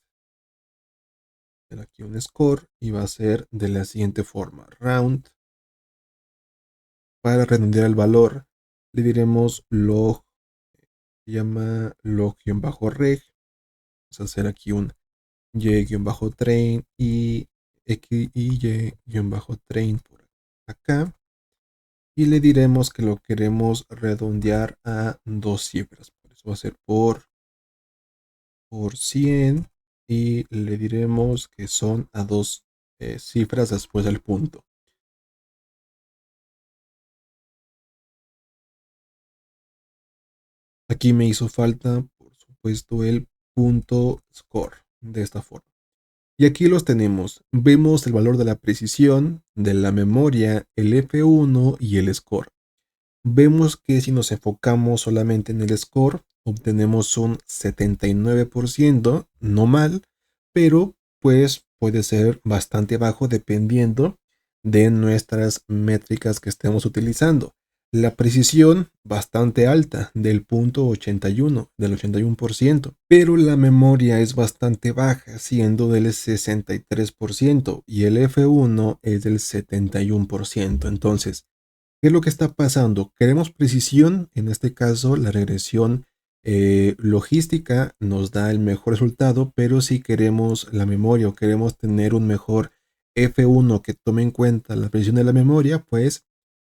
Aquí un score y va a ser de la siguiente forma. Round. Para redondear el valor le diremos log. Se llama log-reg. Vamos a hacer aquí un y-train y y-train por acá. Y le diremos que lo queremos redondear a dos cifras. Por eso va a ser por 100 y le diremos que son a dos cifras después del punto. Aquí me hizo falta, por supuesto, el punto score de esta forma. Y aquí los tenemos. Vemos el valor de la precisión, de la memoria, el F1 y el score. Vemos que si nos enfocamos solamente en el score, obtenemos un 79%, no mal, pero pues puede ser bastante bajo dependiendo de nuestras métricas que estemos utilizando. La precisión bastante alta, del punto 81, del 81%, pero la memoria es bastante baja, siendo del 63%, y el F1 es del 71%. Entonces, ¿qué es lo que está pasando? Queremos precisión, en este caso la regresión logística nos da el mejor resultado, pero si queremos la memoria o queremos tener un mejor F1 que tome en cuenta la precisión de la memoria, pues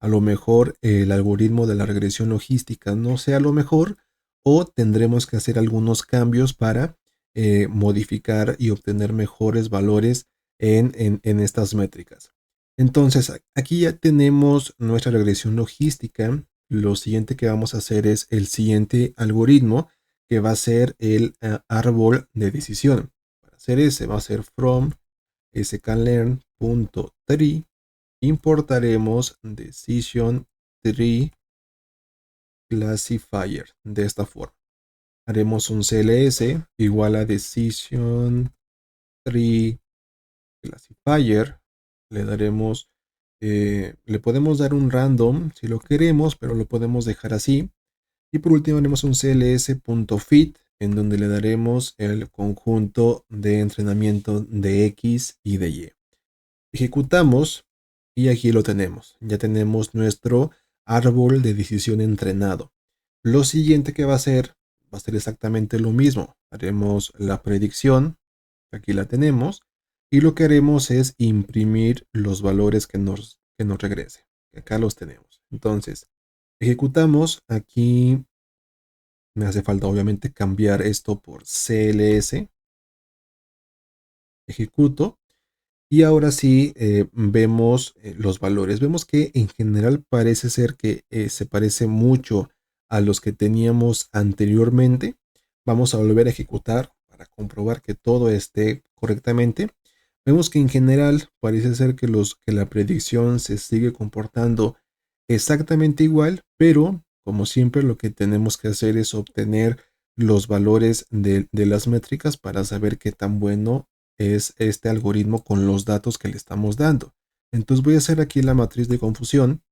a lo mejor el algoritmo de la regresión logística no sea lo mejor, o tendremos que hacer algunos cambios para modificar y obtener mejores valores en estas métricas. Entonces, aquí ya tenemos nuestra regresión logística. Lo siguiente que vamos a hacer es el siguiente algoritmo, que va a ser el árbol de decisión. Para hacer ese va a ser from sklearn.tree. Importaremos decision tree classifier de esta forma. Haremos un cls igual a decision tree classifier. Le daremos, le podemos dar un random si lo queremos, pero lo podemos dejar así. Y por último haremos un cls.fit en donde le daremos el conjunto de entrenamiento de X y de Y. Ejecutamos y aquí lo tenemos. Ya tenemos nuestro árbol de decisión entrenado. Lo siguiente que va a ser exactamente lo mismo. Haremos la predicción. Aquí la tenemos. Y lo que haremos es imprimir los valores que nos regrese. Acá los tenemos. Entonces, ejecutamos. Aquí me hace falta obviamente cambiar esto por CLS. Ejecuto. Y ahora sí vemos los valores. Vemos que en general parece ser que se parece mucho a los que teníamos anteriormente. Vamos a volver a ejecutar para comprobar que todo esté correctamente. Vemos que en general parece ser que la predicción se sigue comportando exactamente igual, pero como siempre lo que tenemos que hacer es obtener los valores de las métricas para saber qué tan bueno es este algoritmo con los datos que le estamos dando. Entonces voy a hacer aquí la matriz de confusión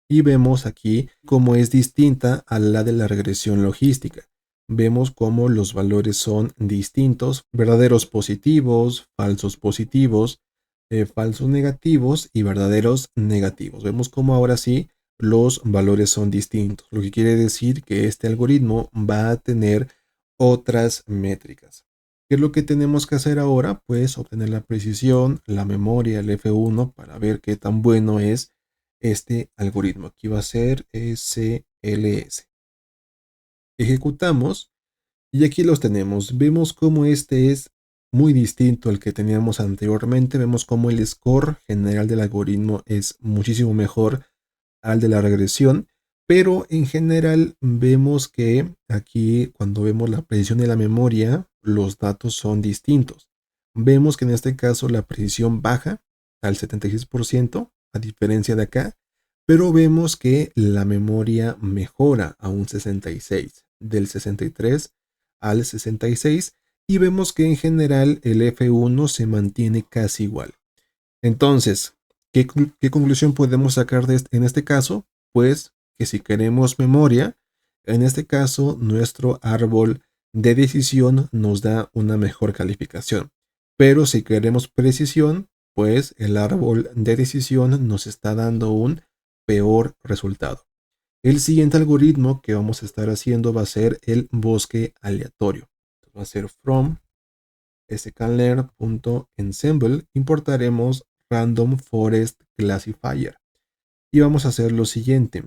y vemos aquí cómo es distinta a la de la regresión logística. Vemos cómo los valores son distintos, verdaderos positivos, falsos negativos y verdaderos negativos. Vemos cómo ahora sí los valores son distintos, lo que quiere decir que este algoritmo va a tener otras métricas. ¿Qué es lo que tenemos que hacer ahora? Pues obtener la precisión, la memoria, el F1 para ver qué tan bueno es este algoritmo. Aquí va a ser SLS. Ejecutamos y aquí los tenemos. Vemos cómo este es muy distinto al que teníamos anteriormente. Vemos cómo el score general del algoritmo es muchísimo mejor al de la regresión, pero en general vemos que aquí cuando vemos la precisión de la memoria, los datos son distintos. Vemos que en este caso la precisión baja al 76%, a diferencia de acá, pero vemos que la memoria mejora a un 66, del 63 al 66, y vemos que en general el F1 se mantiene casi igual. Entonces, ¿qué conclusión podemos sacar en este caso? Pues que si queremos memoria, en este caso nuestro árbol de decisión nos da una mejor calificación. Pero si queremos precisión, pues el árbol de decisión nos está dando un peor resultado. El siguiente algoritmo que vamos a estar haciendo va a ser el bosque aleatorio. Va a ser from sklearn.ensemble, importaremos random forest classifier y vamos a hacer lo siguiente.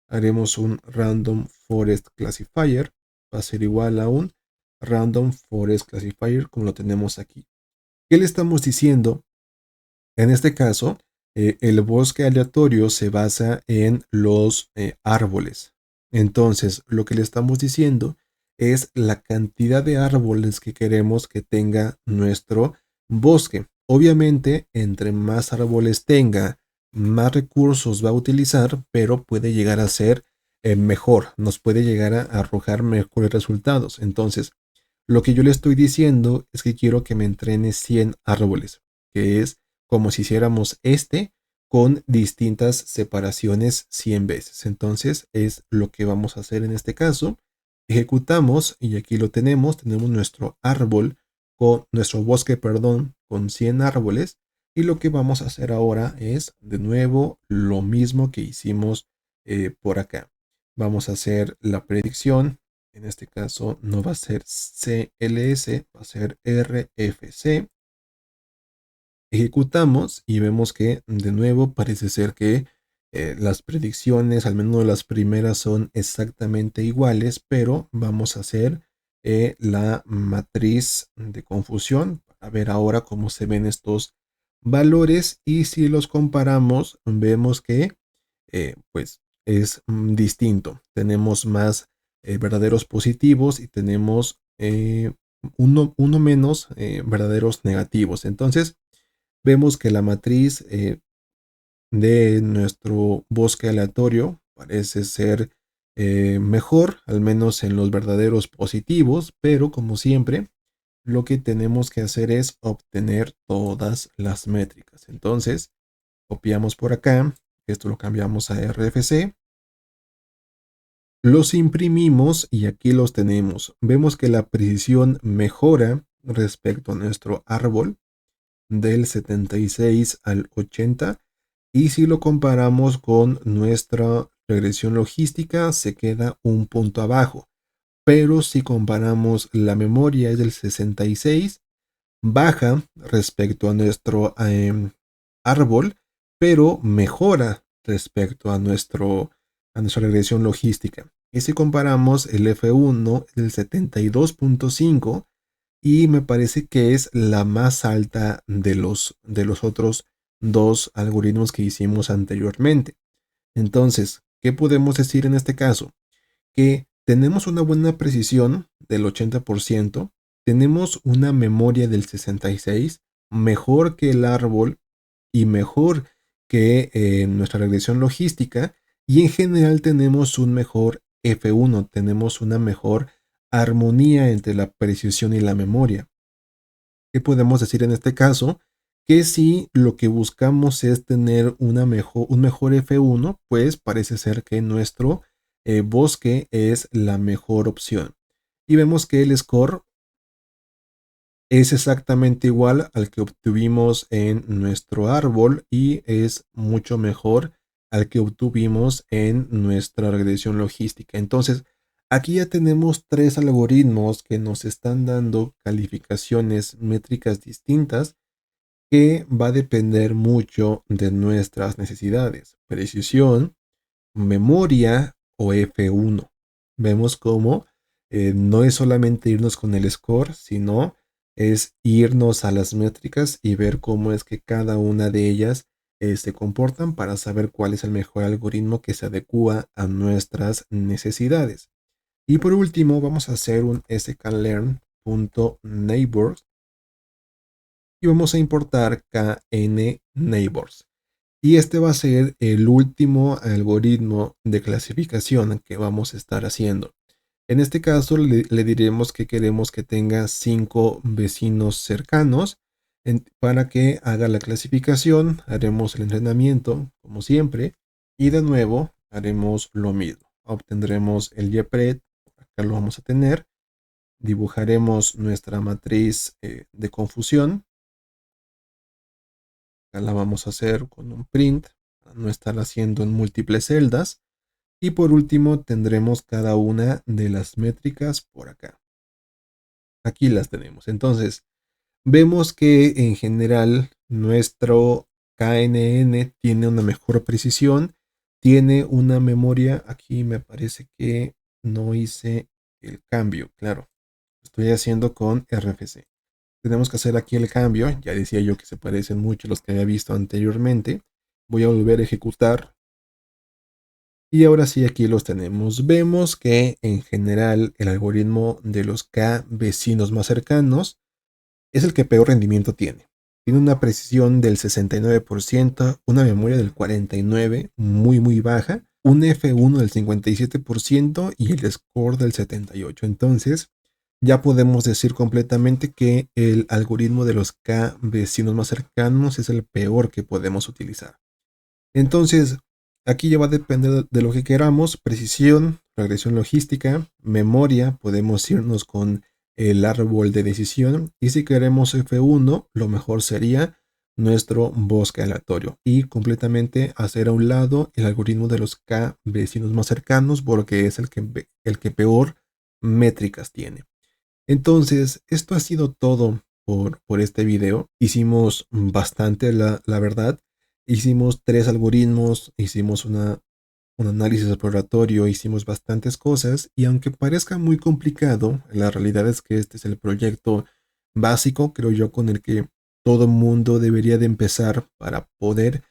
Haremos un random forest classifier, va a ser igual a un random forest classifier como lo tenemos aquí. ¿Qué le estamos diciendo? En este caso, el bosque aleatorio se basa en los árboles. Entonces, lo que le estamos diciendo es la cantidad de árboles que queremos que tenga nuestro bosque. Obviamente, entre más árboles tenga, más recursos va a utilizar, pero puede llegar a ser mejor, nos puede llegar a arrojar mejores resultados. Entonces, lo que yo le estoy diciendo es que quiero que me entrene 100 árboles, que es como si hiciéramos este con distintas separaciones 100 veces. Entonces es lo que vamos a hacer en este caso. Ejecutamos y aquí lo tenemos. Tenemos nuestro árbol con nuestro bosque, perdón, con 100 árboles. Y lo que vamos a hacer ahora es de nuevo lo mismo que hicimos por acá. Vamos a hacer la predicción. En este caso no va a ser CLS, va a ser RFC. Ejecutamos y vemos que de nuevo parece ser que las predicciones, al menos las primeras, son exactamente iguales, pero vamos a hacer la matriz de confusión para ver ahora cómo se ven estos valores y si los comparamos vemos que pues es distinto. Tenemos más verdaderos positivos y tenemos uno menos verdaderos negativos. Entonces, vemos que la matriz de nuestro bosque aleatorio parece ser mejor, al menos en los verdaderos positivos, pero como siempre, lo que tenemos que hacer es obtener todas las métricas. Entonces, copiamos por acá, esto lo cambiamos a RFC, los imprimimos y aquí los tenemos. Vemos que la precisión mejora respecto a nuestro árbol del 76 al 80 y si lo comparamos con nuestra regresión logística se queda un punto abajo, pero si comparamos la memoria es del 66, baja respecto a nuestro árbol, pero mejora respecto a nuestra regresión logística. Y si comparamos el F1, el 72.5, y me parece que es la más alta de los otros dos algoritmos que hicimos anteriormente. Entonces, ¿qué podemos decir en este caso? Que tenemos una buena precisión del 80%, tenemos una memoria del 66%, mejor que el árbol y mejor que nuestra regresión logística, y en general tenemos un mejor F1, tenemos una mejor armonía entre la precisión y la memoria. ¿Qué podemos decir en este caso? Que si lo que buscamos es tener un mejor F1, pues parece ser que nuestro bosque es la mejor opción. Y vemos que el score es exactamente igual al que obtuvimos en nuestro árbol y es mucho mejor al que obtuvimos en nuestra regresión logística. Entonces, aquí ya tenemos tres algoritmos que nos están dando calificaciones métricas distintas, que va a depender mucho de nuestras necesidades: precisión, memoria o F1. Vemos cómo no es solamente irnos con el score, sino es irnos a las métricas y ver cómo es que cada una de ellas se comportan para saber cuál es el mejor algoritmo que se adecua a nuestras necesidades. Y por último, vamos a hacer un sklearn.neighbors y vamos a importar kneighbors. Y este va a ser el último algoritmo de clasificación que vamos a estar haciendo. En este caso le diremos que queremos que tenga 5 vecinos cercanos. Para que haga la clasificación, haremos el entrenamiento como siempre y de nuevo haremos lo mismo. Obtendremos el YPRED, acá lo vamos a tener. Dibujaremos nuestra matriz de confusión. Acá la vamos a hacer con un print para no estar haciendo en múltiples celdas. Y por último tendremos cada una de las métricas por acá. Aquí las tenemos. Entonces, vemos que en general nuestro KNN tiene una mejor precisión, tiene una memoria. Aquí me parece que no hice el cambio, claro. Estoy haciendo con RFC. Tenemos que hacer aquí el cambio. Ya decía yo que se parecen mucho a los que había visto anteriormente. Voy a volver a ejecutar. Y ahora sí, aquí los tenemos. Vemos que en general el algoritmo de los K vecinos más cercanos es el que peor rendimiento tiene. Tiene una precisión del 69%, una memoria del 49%, muy baja, un F1 del 57% y el score del 78%. Entonces, ya podemos decir completamente que el algoritmo de los K vecinos más cercanos es el peor que podemos utilizar. Entonces, aquí ya va a depender de lo que queramos: precisión, regresión logística, memoria. Podemos irnos con el árbol de decisión, y si queremos F1, lo mejor sería nuestro bosque aleatorio y completamente hacer a un lado el algoritmo de los K vecinos más cercanos, porque es el que peor métricas tiene. Entonces, esto ha sido todo por este video. Hicimos bastante, la verdad. Hicimos tres algoritmos, hicimos un análisis exploratorio, hicimos bastantes cosas, y aunque parezca muy complicado, la realidad es que este es el proyecto básico, creo yo, con el que todo mundo debería de empezar para poder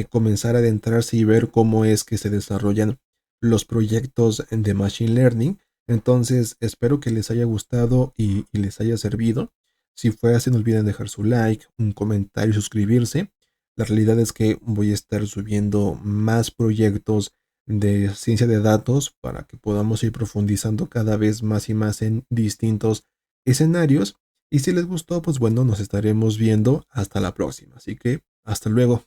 comenzar a adentrarse y ver cómo es que se desarrollan los proyectos de Machine Learning. Entonces, espero que les haya gustado y les haya servido. Si fue así, no olviden dejar su like, un comentario y suscribirse. La realidad es que voy a estar subiendo más proyectos de ciencia de datos para que podamos ir profundizando cada vez más y más en distintos escenarios. Y si les gustó, pues bueno, nos estaremos viendo hasta la próxima. Así que hasta luego.